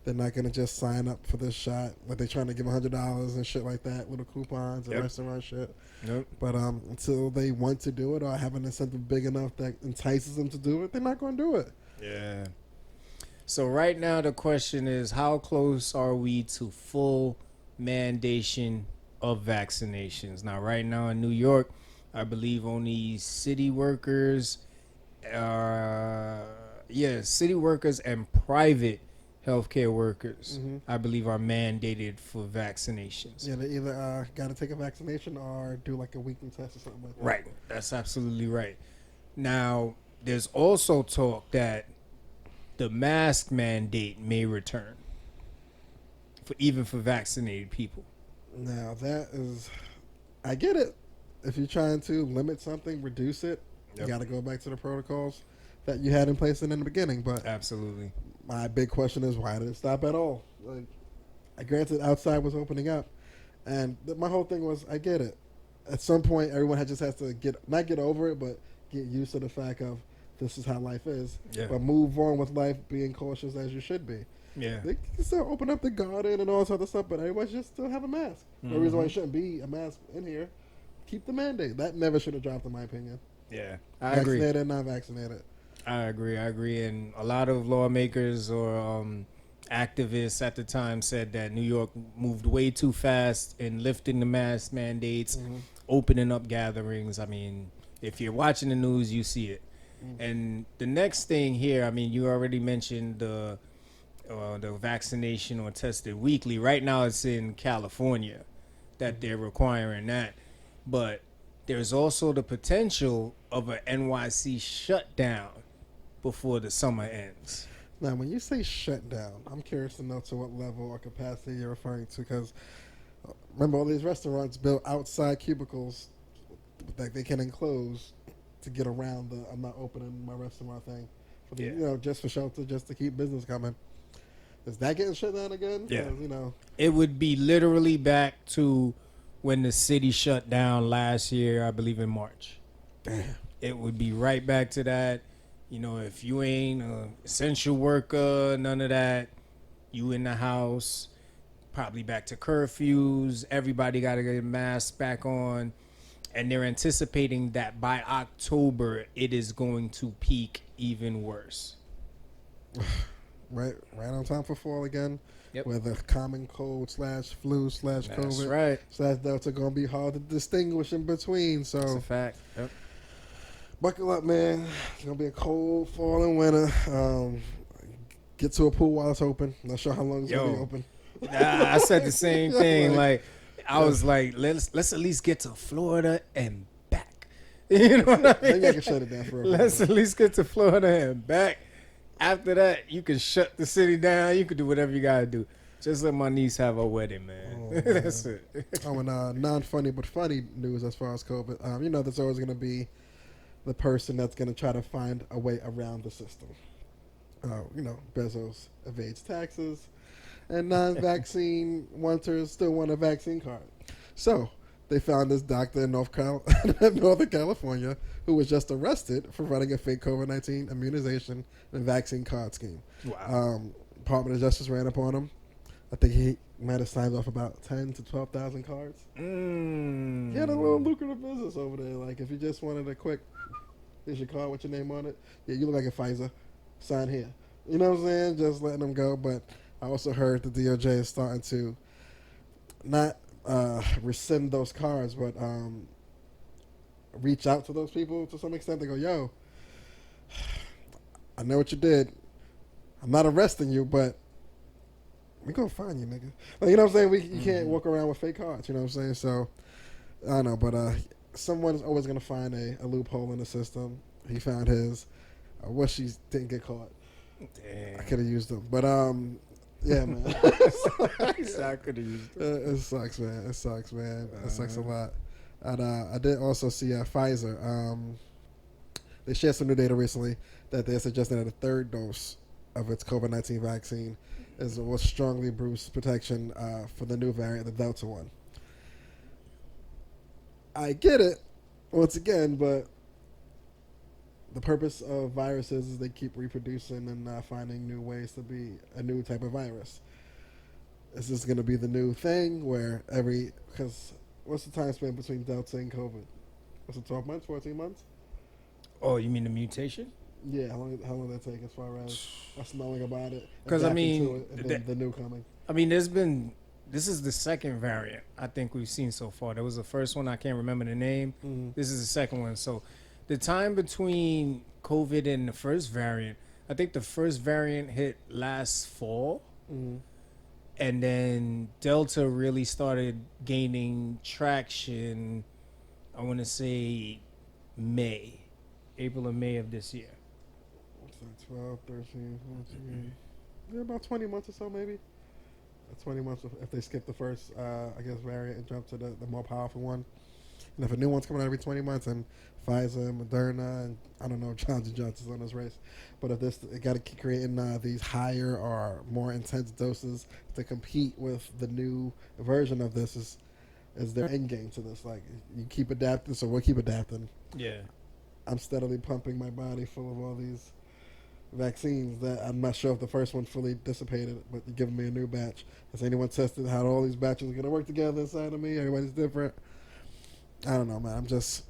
They're not going to just sign up for this shot. Like, they're trying to give $100 and shit like that, little coupons and restaurant shit. Yep. But until they want to do it or have an incentive big enough that entices them to do it, they're not going to do it. Yeah. So right now the question is, how close are we to full mandation of vaccinations? Now, right now in New York, I believe only city workers and private healthcare workers, I believe, are mandated for vaccinations. Yeah, they either got to take a vaccination or do like a weekly test or something like that. Right. That's absolutely right. Now, there's also talk that the mask mandate may return, even for vaccinated people. Now, that is, I get it. If you're trying to limit something, reduce it, You got to go back to the protocols that you had in place in the beginning. But absolutely, my big question is, why did it stop at all? Like, granted, outside was opening up, and my whole thing was, I get it. At some point, everyone just has to not get over it, but get used to the fact of this is how life is. Yeah. But move on with life, being cautious as you should be. Yeah. They can still open up the garden and all this other stuff, but everybody should still have a mask. No reason why it shouldn't be a mask in here. Keep the mandate. That never should have dropped, in my opinion. Yeah, I agree. Vaccinated and not vaccinated. I agree. And a lot of lawmakers or activists at the time said that New York moved way too fast in lifting the mask mandates, opening up gatherings. I mean, if you're watching the news, you see it. And the next thing here, I mean, you already mentioned the vaccination or tested weekly. Right now it's in California that they're requiring that. But there's also the potential of an NYC shutdown before the summer ends. Now, when you say shutdown, I'm curious to know to what level or capacity you're referring to, because remember, all these restaurants built outside cubicles that they can enclose to get around the I'm not opening my restaurant thing, for the, just for shelter, just to keep business coming. Is that getting shut down again? Yeah. It would be literally back to when the city shut down last year, I believe in March. Damn. It would be right back to that. If you ain't an essential worker, none of that, you in the house, probably back to curfews. Everybody got to get masks back on. And they're anticipating that by October, it is going to peak even worse. Right on time for fall again. Yep. Where the common cold /flu /COVID right. /Delta going to be hard to distinguish in between. So that's a fact. Yep. Buckle up, man. It's going to be a cold fall and winter. Get to a pool while it's open. Not sure how long it's going to be open. I said the same thing. I was like, let's at least get to Florida and back. You know what I mean? Maybe I can shut it down for a Let's at least get to Florida and back. After that, you can shut the city down. You can do whatever you got to do. Just let my niece have a wedding, man. Man. That's it. And non-funny but funny news as far as COVID. There's always going to be the person that's going to try to find a way around the system. Bezos evades taxes, and non-vaccine wanters still want a vaccine card. So they found this doctor in Northern California who was just arrested for running a fake COVID-19 immunization and vaccine card scheme. Wow. Department of Justice ran upon him. I think he might have signed off about 10 to 12,000 cards. He had a little lucrative business over there. Like, if you just wanted a quick, here's your card with your name on it. Yeah, you look like a Pfizer. Sign here. You know what I'm saying? Just letting them go. But I also heard the DOJ is starting to not rescind those cards, but reach out to those people to some extent. They go, yo, I know what you did. I'm not arresting you, but we gonna find you, nigga. Like, you know what I'm saying? You can't walk around with fake cards. You know what I'm saying? So I don't know, but someone's always gonna find a loophole in the system. He found his. I wish he didn't get caught. Damn. I could have used him, but yeah, man. I could have used him. It sucks, man. It sucks a lot. And I did also see Pfizer. They shared some new data recently that they're suggesting that a third dose of its COVID-19 vaccine will strongly boost protection for the new variant, the Delta one. I get it, once again, but the purpose of viruses is they keep reproducing and finding new ways to be a new type of virus. Is this going to be the new thing where because what's the time span between Delta and COVID? Was it 12 months, 14 months? Oh, you mean the mutation? Yeah, how long did that take as far as us knowing about it? Because, the new coming. I mean, this is the second variant I think we've seen so far. There was the first one, I can't remember the name. Mm-hmm. This is the second one. So the time between COVID and the first variant, I think the first variant hit last fall. Mm-hmm. And then Delta really started gaining traction, I want to say April or May of this year. What's that, 12, 13, 14, yeah, about 20 months or so maybe. 20 months if they skip the first, variant and jump to the more powerful one. And if a new one's coming out every 20 months, and Pfizer, Moderna, and I don't know if Johnson Johnson's on this race, but if this, it got to keep creating these higher or more intense doses to compete with the new version of this is their end game to this. Like, you keep adapting, so we'll keep adapting. Yeah. I'm steadily pumping my body full of all these vaccines that I'm not sure if the first one fully dissipated, but you're giving me a new batch. Has anyone tested how all these batches are going to work together inside of me? Everybody's different. I don't know, man. I'm just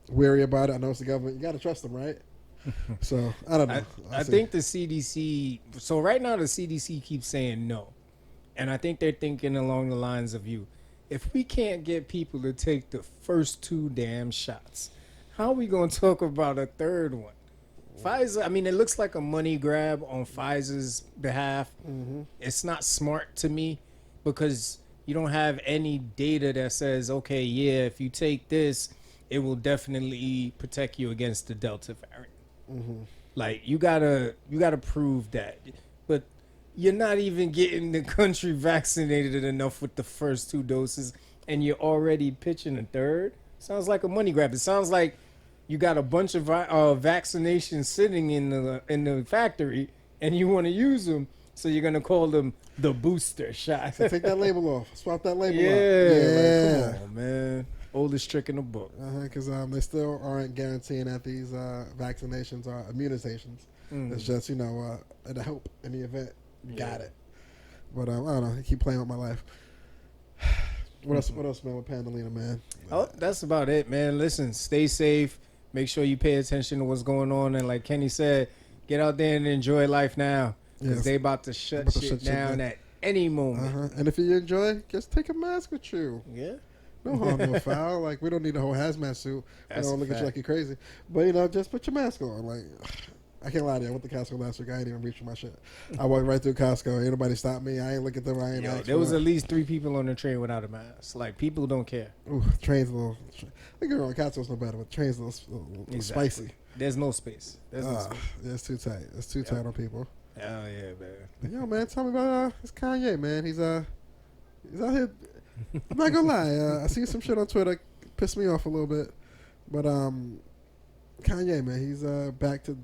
weary about it. I know it's the government. You got to trust them, right? So, I don't know. I think the CDC, so right now the CDC keeps saying no. And I think they're thinking along the lines of you. If we can't get people to take the first 2 damn shots, how are we going to talk about a third one? Pfizer, I mean, it looks like a money grab on Pfizer's behalf. Mm-hmm. It's not smart to me because you don't have any data that says, okay, yeah, if you take this, it will definitely protect you against the Delta variant. Mm-hmm. Like, you gotta prove that. But you're not even getting the country vaccinated enough with the first 2 doses, and you're already pitching a third? Sounds like a money grab. It sounds like you got a bunch of vaccinations sitting in the factory, and you want to use them, so you're gonna call them the booster shot. So take that label off. Swap that label off. Yeah, like, come on, man. Oldest trick in the book. Because they still aren't guaranteeing that these vaccinations are immunizations. It's just, it'll help in the event you got it. But I don't know. I keep playing with my life. What else, man, with Pandelina, man? Oh, that's about it, man. Listen, stay safe. Make sure you pay attention to what's going on. And like Kenny said, get out there and enjoy life now. Because they about to shut shit down at any moment. And if you enjoy, just take a mask with you. Yeah. No harm, no foul. Like, we don't need a whole hazmat suit. We don't look at you like you're crazy. But, just put your mask on. Like, I can't lie to you. I went to Costco last week. I ain't even reach for my shit. I walked right through Costco. Ain't nobody stopped me. I ain't look at them. I ain't there was at least 3 people on the train without a mask. Like, people don't care. Ooh, train's a little... I think Costco's no better, but train's a little spicy. There's no space. Yeah, it's too tight. It's too tight on people. Hell yeah, man. But yo, man, tell me about this Kanye, man. He's out here... I'm not gonna lie. I see some shit on Twitter, pissed me off a little bit. But Kanye, man, he's back to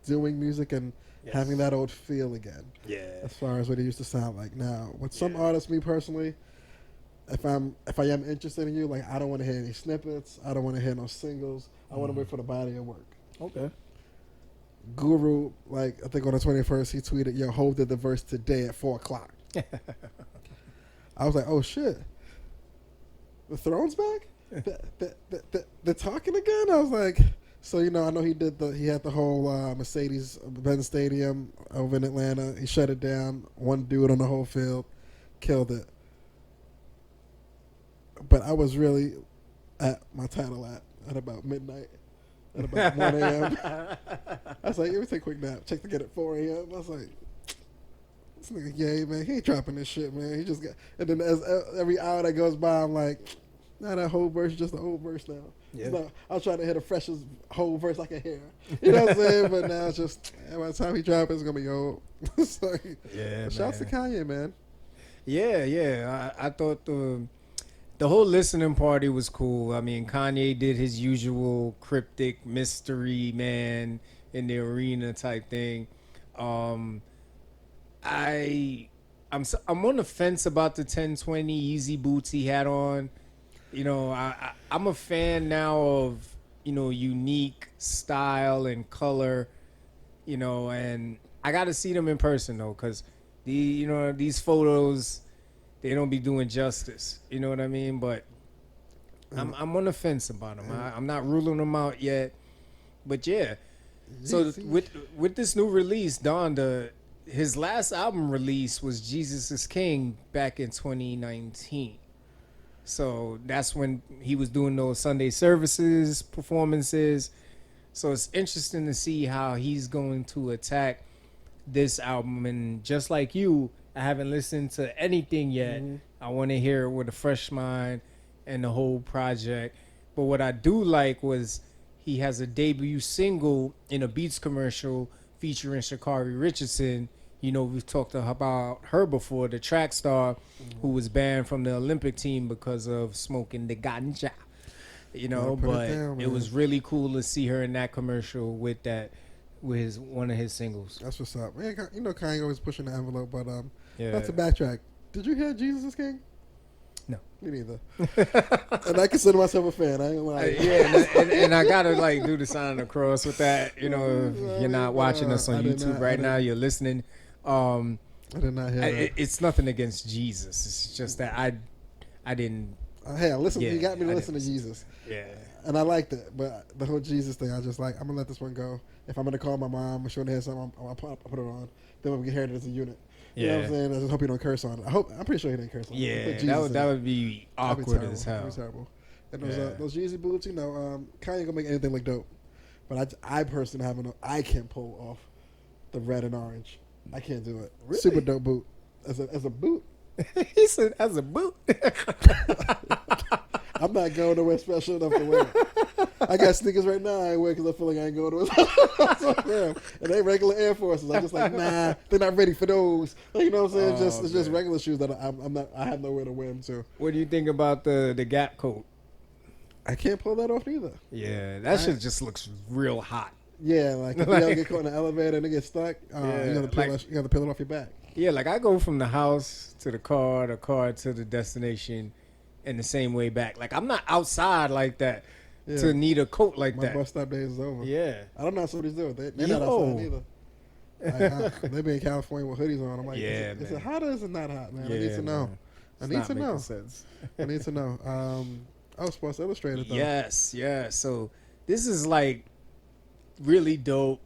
doing music and having that old feel again. Yeah. As far as what he used to sound like. Now, with some artists, me personally, if I am interested in you, like, I don't want to hear any snippets. I don't want to hear no singles. I want to wait for the body of work. Okay. Guru, like, I think on the 21st, he tweeted, "Yo, Hov did the verse today at 4:00." I was like, oh shit, the Throne's back? They're talking again? I was like, so I know he had the whole Mercedes-Benz Stadium over in Atlanta. He shut it down. One dude on the whole field killed it. But I was really at my title at about midnight, at about 1 a.m. I was like, let me take a quick nap. Check to get at 4 a.m. I was like, this nigga, yeah, man, he ain't dropping this shit, man. He just got, and then as every hour that goes by, I'm like, nah, that whole verse is just an old verse now. Yeah. I'll try to hit the freshest whole verse I can hear. You know what I'm saying? But now it's just, by the time he drops, it's gonna be old. So, yeah, shouts to Kanye, man. Yeah. I thought the whole listening party was cool. I mean, Kanye did his usual cryptic mystery man in the arena type thing. I'm on the fence about the 1020 Easy boots he had on. I'm a fan now of, unique style and color, and I got to see them in person though, because these photos, they don't be doing justice. You know what I mean? But I'm on the fence about them. I'm not ruling them out yet, but yeah. So with this new release, Donda, his last album release was Jesus is King back in 2019. So that's when he was doing those Sunday services, performances. So it's interesting to see how he's going to attack this album. And just like you, I haven't listened to anything yet. Mm-hmm. I want to hear it with a fresh mind and the whole project. But what I do like was he has a debut single in a Beats commercial featuring Sha'Carri Richardson. We've talked about her before, the track star who was banned from the Olympic team because of smoking the ganja. you know, but it was really cool to see her in that commercial with one of his singles. That's what's up. Man, you know, Kanye always pushing the envelope, but not to backtrack. Did you hear Jesus is King? No. Me neither. And I consider myself a fan. I ain't gonna lie. And I gotta like do the sign of the cross with that. You know, if you're not watching us on YouTube right now, you're listening. I did not hear that. It's nothing against Jesus. It's just that I didn't. Hey, listen. You got me to listen to Jesus. Yeah. And I liked it, but the whole Jesus thing, I just like. I'm gonna let this one go. If I'm gonna call my mom and she wanna hear something, I'll put it on. Then we'll get heard as a unit. You know what I'm saying? I just hope you don't curse on it. I'm pretty sure he didn't curse on it. Yeah, that would be awkward as hell. That'd be terrible. And those Yeezy boots, you know, Kanye gonna make anything look dope. But I personally I can't pull off the red and orange. I can't do it. Really? Super dope boot. As a boot. He said as a boot. I'm not going nowhere special enough to wear it. I got sneakers right now I ain't wear because I feel like I ain't going to and they regular Air Forces. I'm just like, nah, they're not ready for those. Like, you know what I'm saying? It's just regular shoes that I have nowhere to wear them to. What do you think about the Gap coat? I can't pull that off either. Yeah, that shit just looks real hot. Yeah, like if you ever get caught in the elevator and it gets stuck, you got to peel it off your back. Yeah, like I go from the house to the car to the destination in the same way back. Like I'm not outside like that to need a coat like that. My bus stop days is over. Yeah. I don't know what these do. They're not outside either. They be in California with hoodies on. I'm like, is it hot or is it not hot, man? Yeah, I need to know. I need to know. Sense. I need to know. Sports Illustrated though. Yes. So this is like really dope.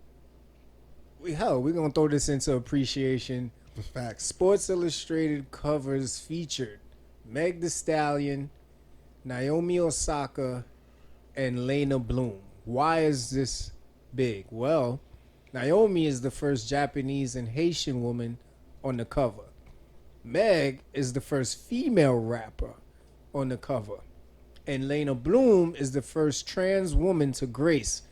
We're gonna throw this into appreciation. Facts. Sports Illustrated covers featured Meg Thee Stallion, Naomi Osaka, and Lena Bloom. Why is this big? Well, Naomi is the first Japanese and Haitian woman on the cover. Meg is the first female rapper on the cover. And Lena Bloom is the first trans woman to grace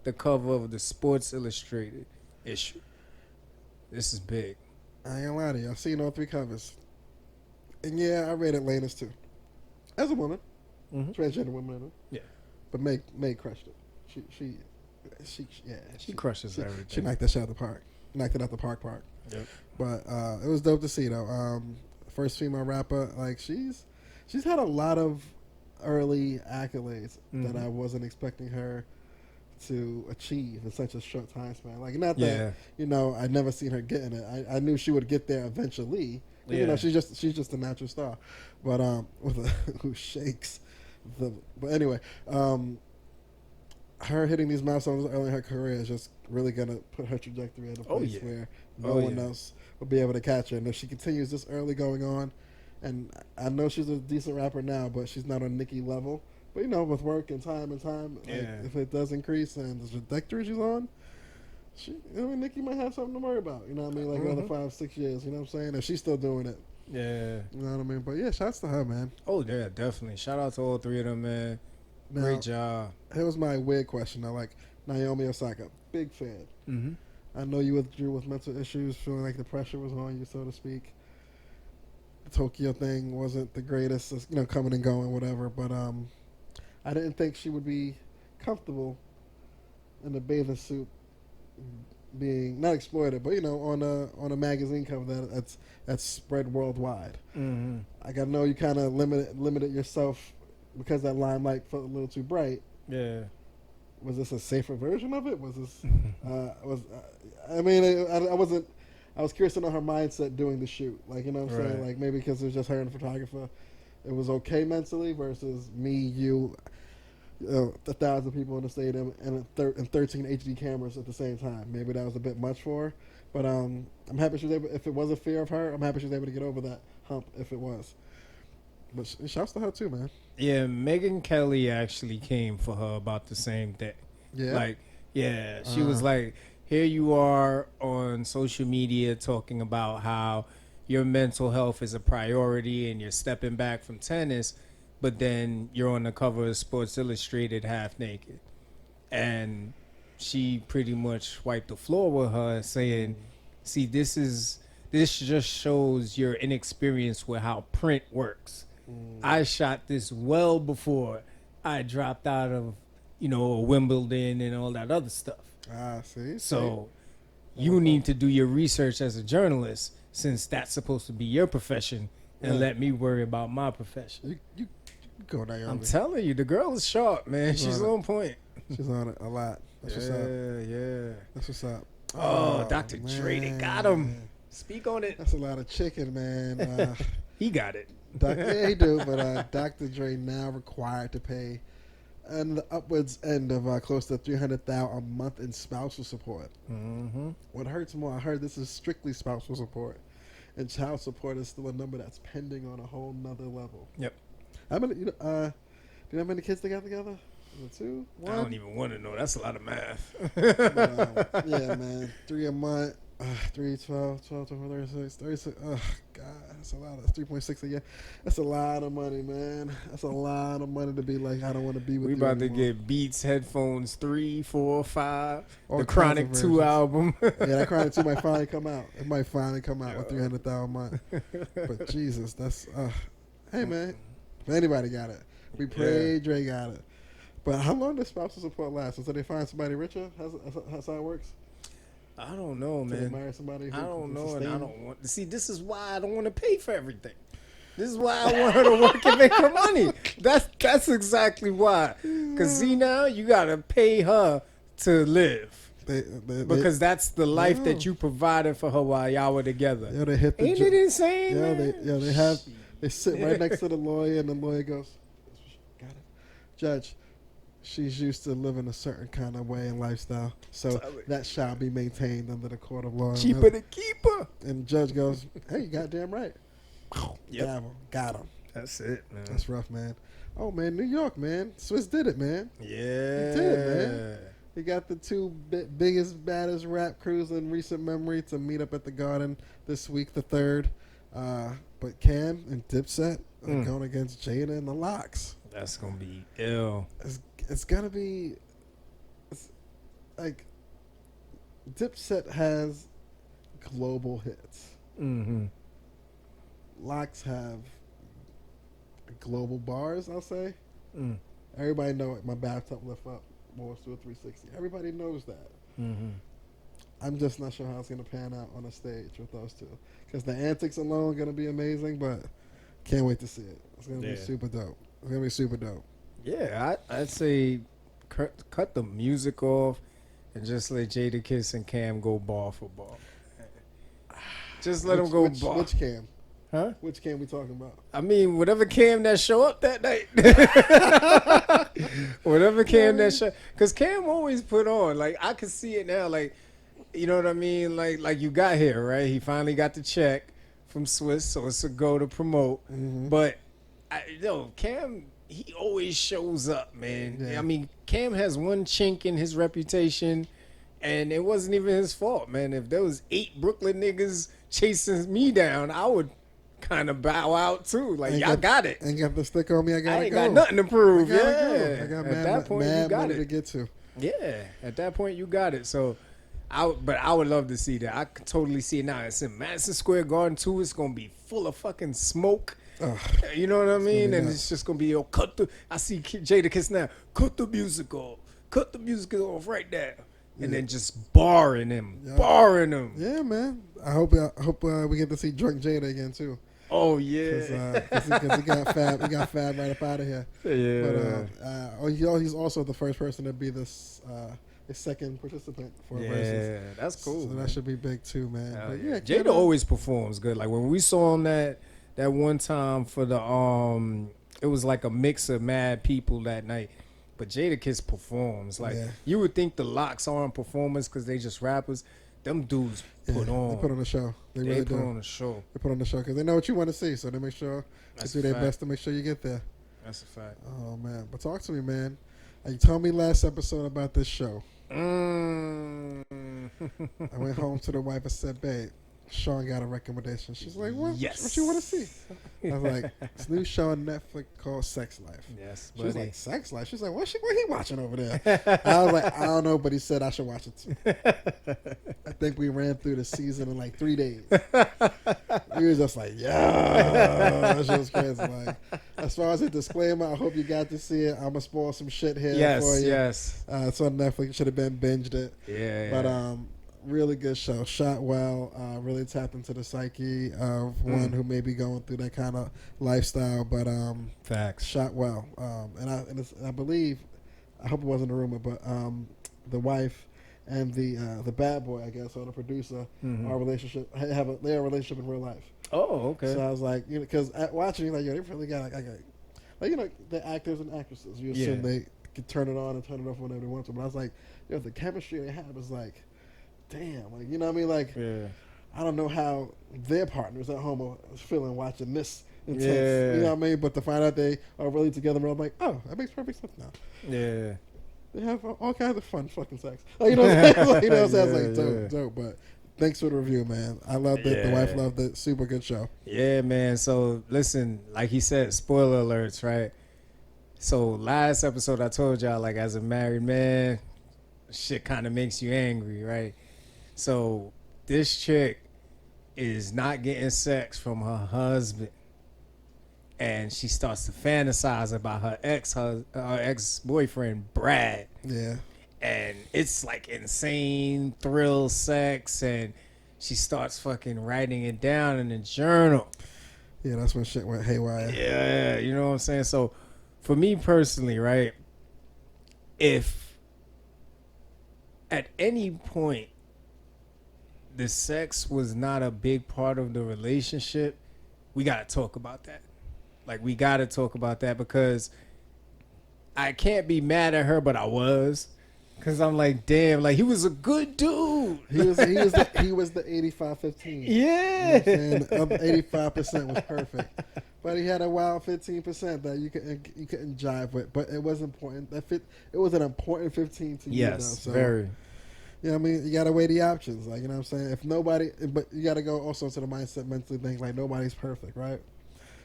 the cover of the Sports Illustrated issue. This is big. I ain't gonna lie to you. I've seen all three covers. And yeah, I rated Lena's too. As a woman. Transgender woman. Yeah. But Meg crushed it. She crushes everything. She knocked that shit out the park. Knocked it out the park. Yep. But it was dope to see though. First female rapper. Like she's had a lot of early accolades that I wasn't expecting her to achieve in such a short time span. Like not that I'd never seen her getting it. I knew she would get there eventually. Yeah. You know, she's just a natural star. But who shakes the. But anyway, her hitting these milestones early in her career is just really gonna put her trajectory in a place where no one else will be able to catch her. And if she continues this early going on, and I know she's a decent rapper now, but she's not on Nicki level. But with work and time, like, if it does increase and the trajectory she's on, Nicki might have something to worry about. You know what I mean? Like another 5-6 years. You know what I'm saying? If she's still doing it. Yeah. You know what I mean? But yeah, shouts to her, man. Oh yeah, definitely. Shout out to all three of them, man. Now, great job. Here was my weird question. I like Naomi Osaka, big fan. Mm-hmm. I know you withdrew with mental issues, feeling like the pressure was on you, so to speak. The Tokyo thing wasn't the greatest, coming and going, whatever. But I didn't think she would be comfortable in a bathing suit, being not exploited, but on a magazine cover that's spread worldwide. Mm-hmm. Like I know you kind of limited yourself because that limelight felt a little too bright. Yeah. Was this a safer version of it? Was this? I wasn't. I was curious to know her mindset doing the shoot. Like, you know what I'm saying? Like, maybe because it was just her and the photographer, it was okay mentally versus me, you, 1,000 people in the stadium and 13 HD cameras at the same time. Maybe that was a bit much for her. But I'm happy she was able, if it was a fear of her, I'm happy she was able to get over that hump if it was. But shouts to her too, man. Yeah, Megan Kelly actually came for her about the same thing. Yeah. She was like, here you are on social media talking about how your mental health is a priority and you're stepping back from tennis, but then you're on the cover of Sports Illustrated half naked. And she pretty much wiped the floor with her saying, see, this just shows your inexperience with how print works. I shot this well before I dropped out of, Wimbledon and all that other stuff. See. So you need to do your research as a journalist, since that's supposed to be your profession, and let me worry about my profession. You go, Naomi. I'm telling you, the girl is sharp, man. She's on point. She's on it a lot. That's what's up. Yeah. That's what's up. Oh, Dr. Dre, they got him. Speak on it. That's a lot of chicken, man. He got it. Yeah, he do. But Dr. Dre now required to pay on the upwards end of close to $300,000 a month in spousal support. Mm-hmm. What hurts more, I heard this is strictly spousal support, and child support is still a number that's pending on a whole nother level. Yep. How many? Do you know how many kids they got together? Two? One? I don't even want to know. That's a lot of math. Yeah, man. 3 a month. 3, 12, 36, 36. Oh, God. That's a lot. That's 3.6 a year. That's a lot of money, man. That's a lot of money to be like, I don't want to be with you. We about anymore. to get Beats headphones 3, 4, 5. All the Chronic 2 album. Yeah, that Chronic 2 might finally come out. It might finally come out with $300,000 a month. But Jesus, that's hey, man. If anybody got it, we pray Dre got it. But how long does spousal support last? Until they find somebody richer? That's how it works? I don't know, man. They marry somebody who I don't know, sustain. and I don't want. See, this is why I don't want to pay for everything. This is why I want her to work and make her money. That's exactly why. Cause see now you gotta pay her to live. Because that's the life that you provided for her while y'all were together. Yeah, they hit the Ain't it insane? Yeah, they sit right next to the lawyer, and the lawyer goes, "Got it, Judge. She's used to living a certain kind of way and lifestyle, so that shall be maintained under the court of law." Cheaper to keep her. And the judge goes, "Hey, you goddamn right." Yep. Got him. That's it, man. That's rough, man. Oh man, New York, man. Swiss did it, man. Yeah, he did it, man. He got the two biggest, baddest rap crews in recent memory to meet up at the Garden this week, the 3rd. But Cam and Dipset are going against Jada and the Lox. That's gonna be ill. It's gonna be like Dipset has global hits. Mm-hmm. Lox have global bars, I'll say. Mm. Everybody know it. My bathtub lift up more to a 360. Everybody knows that. Mm-hmm. I'm just not sure how it's gonna pan out on a stage with those two, because the antics alone gonna be amazing, but can't wait to see it. It's gonna be super dope. It's gonna be super dope. Yeah, I'd say cut the music off and just let Jadakiss and Cam go ball for ball. Just let them go ball. Which Cam? Huh? Which Cam we talking about? I mean, whatever Cam that show up that night. Whatever Cam that show. Because Cam always put on. Like, I can see it now. Like, you know what I mean? Like you got here, right? He finally got the check from Swiss, so it's a go to promote. Mm-hmm. But, Cam, he always shows up, man. Yeah. I mean, Cam has one chink in his reputation, and it wasn't even his fault, man. If there was 8 Brooklyn niggas chasing me down, I would kind of bow out too. Like, y'all got it. Ain't got the stick on me. I ain't got nothing to prove. I got at that point, you got it to get to. Yeah, at that point, you got it. So, I would love to see that. I could totally see it now. It's in Madison Square Garden too. It's gonna be full of fucking smoke. You know what I mean? And it's just gonna be I see Jadakiss now. Cut the music off. Cut the music off right there. And then just barring him. Yeah, man. I hope we get to see drunk Jada again too. Oh yeah, because he got Fab right up out of here. Yeah. But he's also the first person to be this second participant for Verzuz. Yeah, that's cool. So man. That should be big too, man. But yeah, Jada always performs good. Like when we saw him that one time for the it was like a mix of mad people that night. But Jadakiss performs. Like you would think the Lox aren't performers because they just rappers. Them dudes put on. They put on a show. They really put do. on a show. They put on the show because they know what you want to see. So they make sure they do their best to make sure you get there. That's a fact. Oh man, but talk to me, man. You told me last episode about this show. I went home to the wife and said, "Babe, Shawn got a recommendation. She's like, what? Yes. What you want to see? I was like, this new show on Netflix called Sex Life. Yes, she was like, Sex Life? She's like, what he watching over there? I was like, I don't know, but he said I should watch it too. I think we ran through the season in like 3 days. He was just like, yeah. That shit was crazy. Like, as far as a disclaimer, I hope you got to see it. I'm going to spoil some shit here for you. Yes. It's on Netflix. Should have been binged it. Yeah. But, really good show. Shot well. Really tapped into the psyche of one who may be going through that kind of lifestyle. But facts. Shot well. And I believe, I hope it wasn't a rumor, but the wife and the bad boy, I guess, or the producer, our relationship they have a relationship in real life. Oh, okay. So I was like, you know, because watching, like, yo, they really got like you know, the actors and actresses. You assume they can turn it on and turn it off whenever they want to. But I was like, yo, the chemistry they have is like, damn, like, you know what I mean? Like, I don't know how their partners at home are feeling watching this intense. You know what I mean? But to find out they are really together, I'm like, oh, that makes perfect sense now. Yeah. They have all kinds of fun fucking sex. Like, you know what I'm saying? Like, you know what I'm saying? Like, dope. But thanks for the review, man. I loved it. The wife loved it. Super good show. Yeah, man. So, listen, like he said, spoiler alerts, right? So, last episode I told y'all, like, as a married man, shit kind of makes you angry, right? So this chick is not getting sex from her husband, and she starts to fantasize about her ex-boyfriend Brad. Yeah, and it's like insane thrill sex, and she starts fucking writing it down in a journal. Yeah, that's when shit went haywire. Yeah, you know what I'm saying. So for me personally, right, if at any point the sex was not a big part of the relationship, we got to talk about that. Like, we got to talk about that, because I can't be mad at her, but I was. Because I'm like, damn, like, he was a good dude. He was the 85-15. Yeah. You know what I'm saying? 85% was perfect. But he had a wild 15% that you couldn't jive with. But it was important. It was an important 15 to you, though. Yes, So, very. you know what I mean? You got to weigh the options. Like, you know what I'm saying? If nobody, but you got to go also to the mindset mentally think, like, nobody's perfect, right?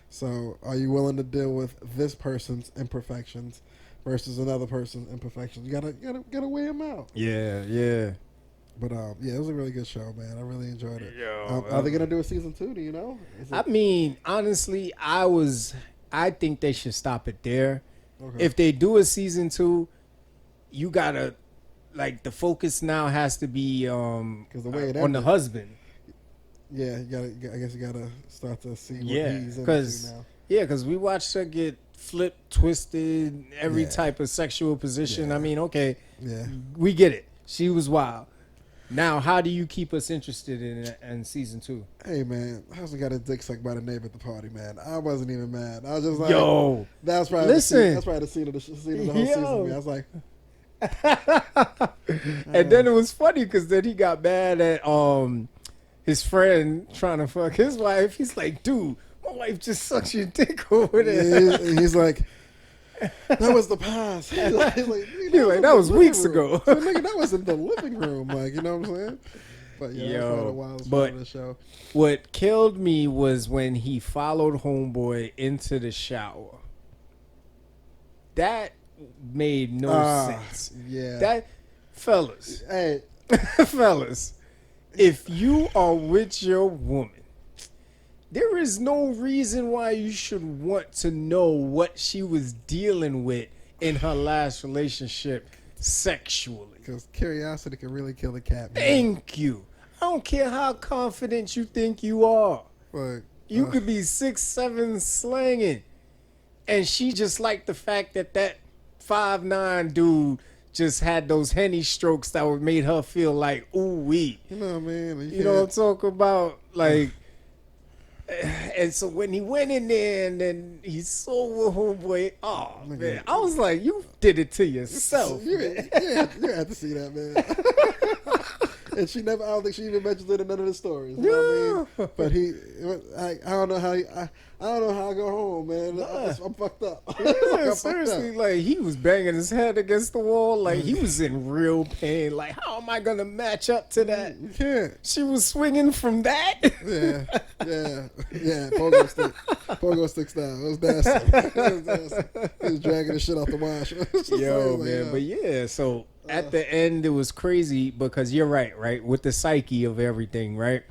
So are you willing to deal with this person's imperfections versus another person's imperfections? You gotta weigh them out. Yeah. But yeah, it was a really good show, man. I really enjoyed it. Yo, are they gonna do a season 2? Do you know? I mean, honestly, I think they should stop it there. Okay. If they do a season 2, you gotta, like, the focus now has to be on the husband. Yeah, I guess you gotta start to see what he's into now. Yeah, because we watched her get flipped, twisted, every type of sexual position. I mean, okay, we get it. She was wild. Now, how do you keep us interested in season 2? Hey, man, I also got a dick sucked by the neighbor at the party, man. I wasn't even mad. I was just like, yo, that's probably the scene of the whole season. Man. I was like. And then it was funny because then he got mad at his friend trying to fuck his wife. He's like, dude, my wife just sucks your dick over there. Yeah, he's like, that was the past. He's like, that was weeks ago. So, nigga, that was in the living room. Like, you know what I'm saying? But yeah, that was a wild part of the show. What killed me was when he followed homeboy into the shower. That made no sense. Yeah. That, fellas. Hey. Fellas. If you are with your woman, there is no reason why you should want to know what she was dealing with in her last relationship sexually. Because curiosity can really kill a cat, man. Thank you. I don't care how confident you think you are. But, you could be 6'7" slanging. And she just liked the fact that 5'9" dude just had those Henny strokes that would made her feel like, ooh wee. You know what I mean? You know what I'm talking about? Like, and so when he went in there and then he saw with homeboy, oh man, I was like, you did it to yourself. You had to see that, man. And I don't think she even mentions it in none of the stories. You know what I mean? But I don't know how I don't know how I go home, man. I'm fucked up. Yeah, seriously, like he was banging his head against the wall, like he was in real pain. Like, how am I gonna match up to that? You can't. She was swinging from that. Yeah. Pogo stick style. It was nasty. He was dragging the shit out the wash. Yo, man, but yeah. So at the end, it was crazy because you're right, with the psyche of everything, right?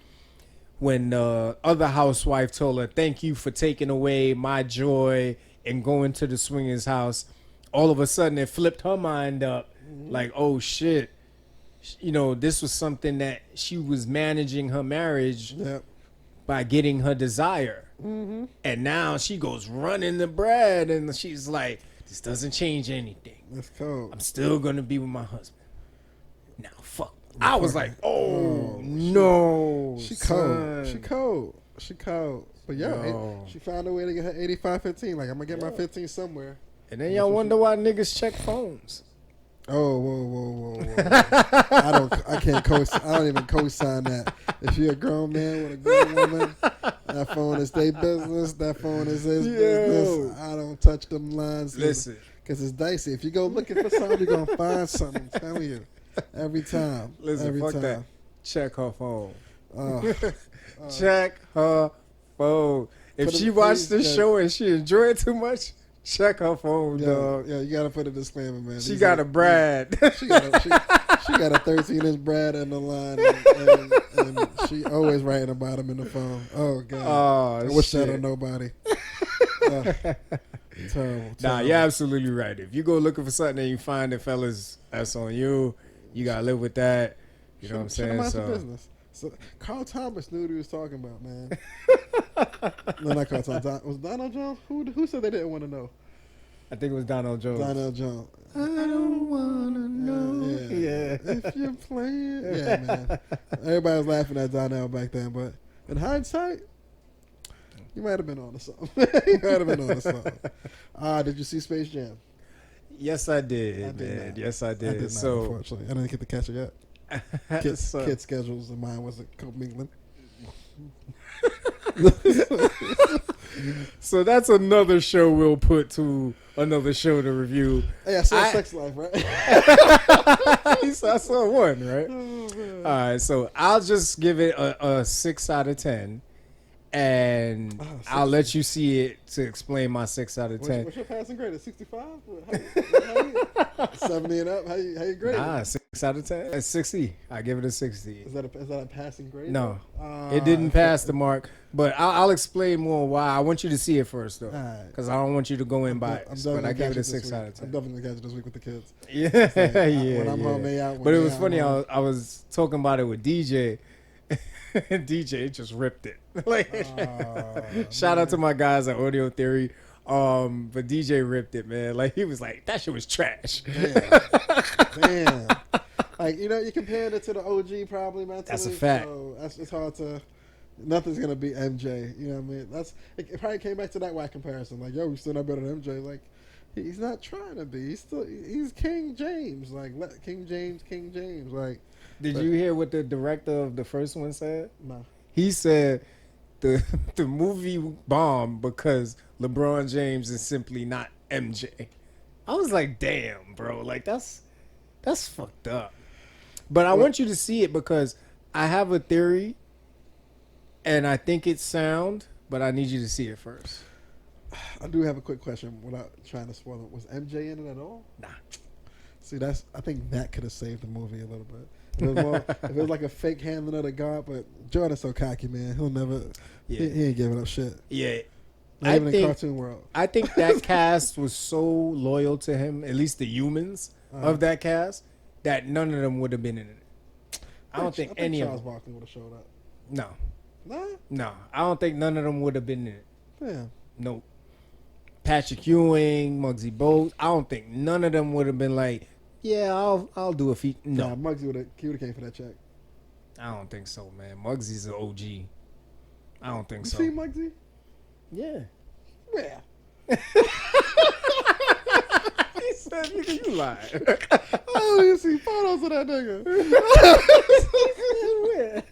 When the other housewife told her, thank you for taking away my joy and going to the swingers house, all of a sudden it flipped her mind up. Like, oh shit, you know, this was something that she was managing her marriage by getting her desire. And now she goes running to Brad and she's like, this doesn't change anything. That's cold. I'm still going to be with my husband. Now, fuck. I was like, oh no. She cold. But she found a way to get her 85-15. Like, I'm going to get my 15 somewhere. And then y'all wonder why niggas check phones. Oh, whoa. I don't even co-sign that. If you're a grown man with a grown woman, that phone is their business. That phone is his business. I don't touch them lines. Listen. Because it's dicey. If you go looking for something, you're going to find something. I'm telling you. Every time. Listen, fuck time. that. Check her phone. Check her phone. If she watched this show and she enjoyed it too much, check her phone, dog. Yeah, you gotta put a disclaimer, man. She got a Brad. She got a 13-inch Brad in the line, and she always writing about him in the phone. Oh God, I wish that on nobody. Terrible. Nah, you're absolutely right. If you go looking for something and you find it, fellas, that's on you. You gotta live with that. You know what I'm saying? Business. So Carl Thomas knew what he was talking about, man. No, not Carl Thomas. Was Donald Jones? Who said they didn't want to know? I think it was Donald Jones. I don't wanna know. Yeah. If you're playing. Yeah, man. Everybody was laughing at Donnell back then, but in hindsight, you might have been on to something. Did you see Space Jam? Yes, I did, man. Yes, I did. Unfortunately, I didn't get to catch it yet. Kid schedules and mine wasn't commingling. So that's another show we'll put to another show to review. Hey, I saw Sex Life, right? I saw one, right? All right, so I'll just give it a 6 out of 10. And I'll let you see it to explain my 6 out of 10. What's your passing grade? 65? 70 and up? How you grade? Nah, 6 out of 10. It's 60. I give it a 60. Is that a passing grade? No, it didn't pass the mark. But I'll explain more why. I want you to see it first, though, because I don't want you to go in biased. But I gave it a 6 out of 10. I'm definitely gonna catch it this week with the kids. Yeah, when I'm home, they out. But it was funny. I was talking about it with DJ. DJ just ripped it. Shout out to my guys at Audio Theory. But DJ ripped it, man. Like, he was like, that shit was trash. Damn. Like, you know, you compared it to the OG probably mentally. That's a fact. So it's hard to. Nothing's gonna beat MJ. You know what I mean? It probably came back to that whack comparison. Like, yo, we still not better than MJ. Like, he's not trying to be. He's King James. Like, King James. Like. Did you hear what the director of the first one said? No. He said the movie bombed because LeBron James is simply not MJ. I was like, damn, bro. Like, that's fucked up. But I want you to see it because I have a theory and I think it's sound, but I need you to see it first. I do have a quick question without trying to spoil it. Was MJ in it at all? Nah. See, I think that could have saved the movie a little bit. If it was like a fake handling of the guard, but Jordan's so cocky, man. He'll never. Yeah. He ain't giving up shit. Yeah. Not even in cartoon world. I think that cast was so loyal to him, at least the humans of that cast, that none of them would have been in it. I don't think any of them. Charles Barkley would have showed up. No. Nah? No. I don't think none of them would have been in it. Yeah. Nope. Patrick Ewing, Muggsy Bogues. I don't think none of them would have been like, yeah, I'll do a feat. No. Nah, Muggsy would have came for that check. I don't think so, man. Muggsy's an OG. I don't think so. You see Muggsy? Yeah. Where? He said, nigga, you lied. Oh, you see photos of that nigga. swear.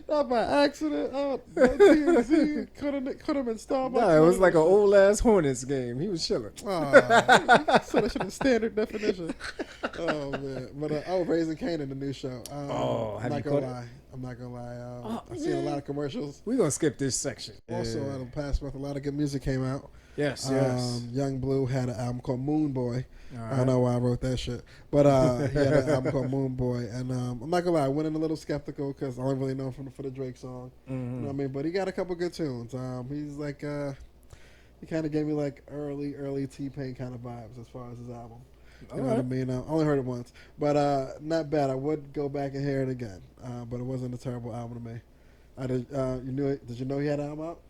Not by accident. Oh, that TMZ could have been Starbucks. Nah, it was like an old ass Hornets game. He was chilling. So that should have standard definition. Oh man, but Raising Kanan, the new show. I'm not gonna lie. I've seen a lot of commercials. We're gonna skip this section. Also, in the past month, a lot of good music came out. Yes. Young Blue had an album called Moon Boy. Right. I don't know why I wrote that shit, but he had an album called Moon Boy, and I'm not gonna lie, I went in a little skeptical because I don't really know him for the Drake song. You know what I mean? But he got a couple good tunes. He's like he kind of gave me like early T-Pain kind of vibes as far as his album. You know what I mean? I only heard it once, but not bad. I would go back and hear it again, but it wasn't a terrible album to me. I did. You knew it? Did you know he had an album out?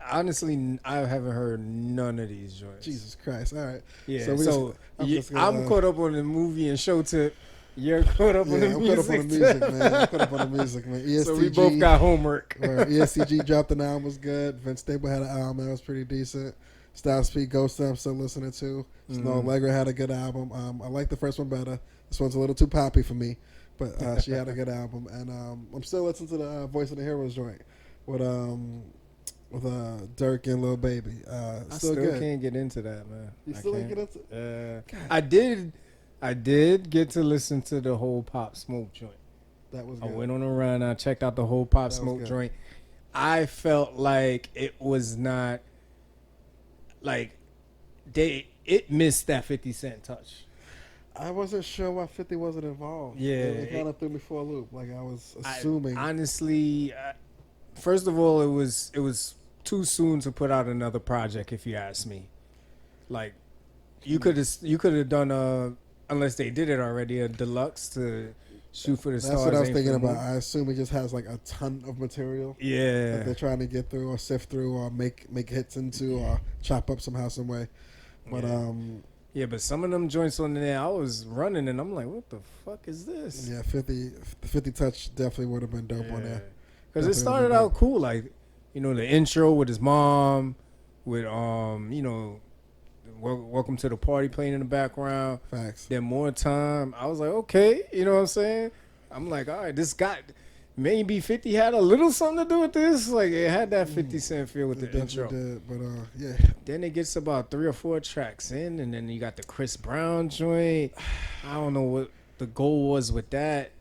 Honestly, I haven't heard none of these joints. Jesus Christ! All right. Yeah. I'm caught up on the movie and show tip. You're caught up on the music. I'm caught up on the music, man. ESTG, so we both got homework. ESTG dropped an album, was good. Vince Staples had an album that was pretty decent. Styles P, Ghost I'm still listening to. Snow Allegra had a good album. I like the first one better. This one's a little too poppy for me, but she had a good album. And I'm still listening to the Voice of the Heroes joint with Dirk and Lil Baby. I still good. Can't get into that, man. You still can't get into I did get to listen to the whole Pop Smoke joint. That was good. I went on a run. I checked out the whole Pop Smoke joint. I felt like it was not like it missed that 50 Cent touch. I wasn't sure why 50 wasn't involved. Yeah. It kind of threw me for a loop. Like I was assuming. Honestly, first of all, it was too soon to put out another project, if you ask me. Like, you could have done unless they did it already, a deluxe to shoot for the stars. That's what I was thinking about. I assume it just has like a ton of material. Yeah. That they're trying to get through or sift through or make hits into or chop up somehow, some way. But yeah, but some of them joints on there, I was running and I'm like, what the fuck is this? Yeah, 50 touch definitely would have been dope on there. Because it started out cool, like, you know, the intro with his mom, with you know, welcome to the party playing in the background. Facts. Then More Time. I was like, okay, you know what I'm saying? I'm like, all right, this guy, maybe 50 had a little something to do with this. Like, it had that 50 Cent feel with the intro. Did, but yeah. Then it gets about 3 or 4 tracks in, and then you got the Chris Brown joint. I don't know what the goal was with that.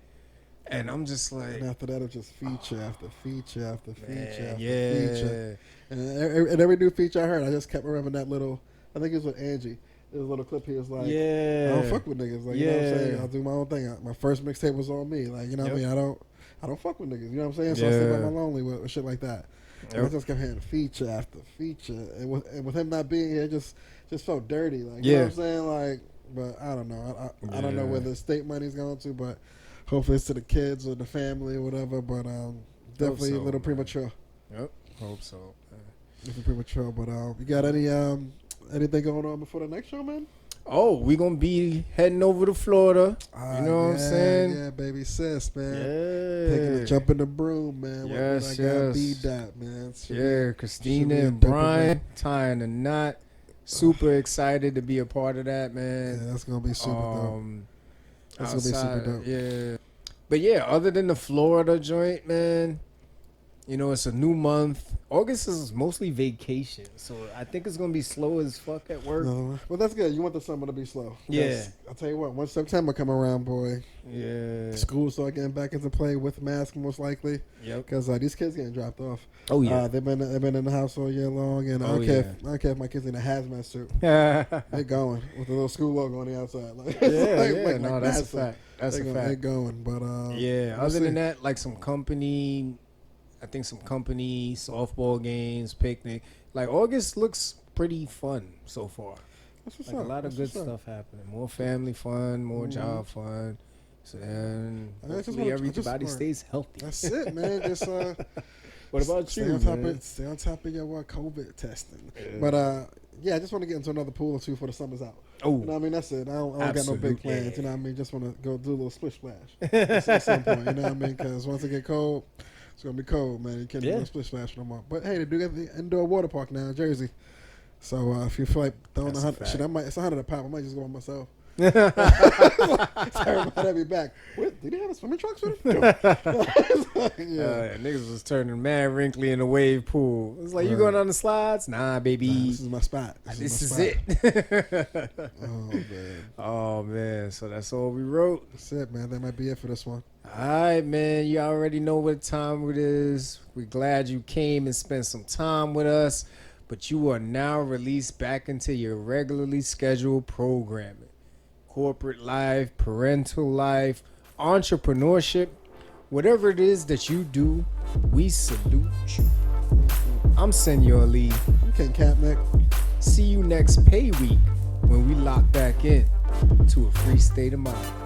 And I'm just like... And after that, it was just feature after feature after feature after feature. And every new feature I heard, I just kept remembering that little... I think it was with Angie. There was a little clip here. It's like, I don't fuck with niggas. Like, you know what I'm saying? I'll do my own thing. My first mixtape was on me. Like, you know what I mean? I don't fuck with niggas. You know what I'm saying? So I stay by my lonely with shit like that. I just kept hearing feature after feature. And with him not being here, just felt dirty. Like, you know what I'm saying? Like, but I don't know. I don't know where the state money's going to, but hopefully it's to the kids or the family or whatever. But definitely a little premature. Yep. Hope so. Definitely premature. But you got anything going on before the next show, man? Oh, we gonna be heading over to Florida. You know what I'm saying? Yeah, baby sis, man. Yeah. Taking a jump in the broom, man. Yes. B-Dot, man. Christina and Brian tying a knot. Super excited to be a part of that, man. Yeah, that's gonna be super dope. That's gonna be super dope. Yeah. But yeah, other than the Florida joint, man, you know, it's a new month. August is mostly vacation, so I think it's going to be slow as fuck at work. No, well, that's good. You want the summer to be slow. Yeah. I'll tell you what, once September come around, boy. Yeah. School start getting back into play with masks, most likely. Yep. Because these kids getting dropped off. Oh, yeah. They've been in the house all year long, and I don't care if my kids in a hazmat suit. They're going with a little school logo on the outside. Like, no, that's a fact. That's a fact. They're going, but other than that, like some company softball games, picnic. Like August looks pretty fun so far. Like a lot of good stuff happening. More family fun, more job fun. So then hopefully everybody stays healthy. That's it, man. Just what about stay you? Stay on top of your COVID testing. Yeah. But I just want to get into another pool or two before the summer's out. Oh, you know what I mean? That's it. I don't got no big plans. You know what I mean? Just want to go do a little splish splash at some point. You know what I mean? Because once it get cold, it's gonna be cold, man. You can't do no splish splash no more. But hey, they do get the indoor water park now in Jersey. So if you feel like throwing $100, shit, it's $100 a pop. I might just go by myself. Everybody had me back. What, did he have a swimming trunks with him? Niggas was turning mad wrinkly in the wave pool. It's like, you going on the slides? Nah, baby. Nah, this is my spot. This is it. Oh, man. So that's all we wrote. That's it, man. That might be it for this one. All right, man. You already know what time it is. We're glad you came and spent some time with us. But you are now released back into your regularly scheduled programming. Corporate life, parental life, entrepreneurship, whatever it is that you do, we salute you. I'm Senor Lee. I'm Ken Kapnick. See you next pay week when we lock back in to a free state of mind.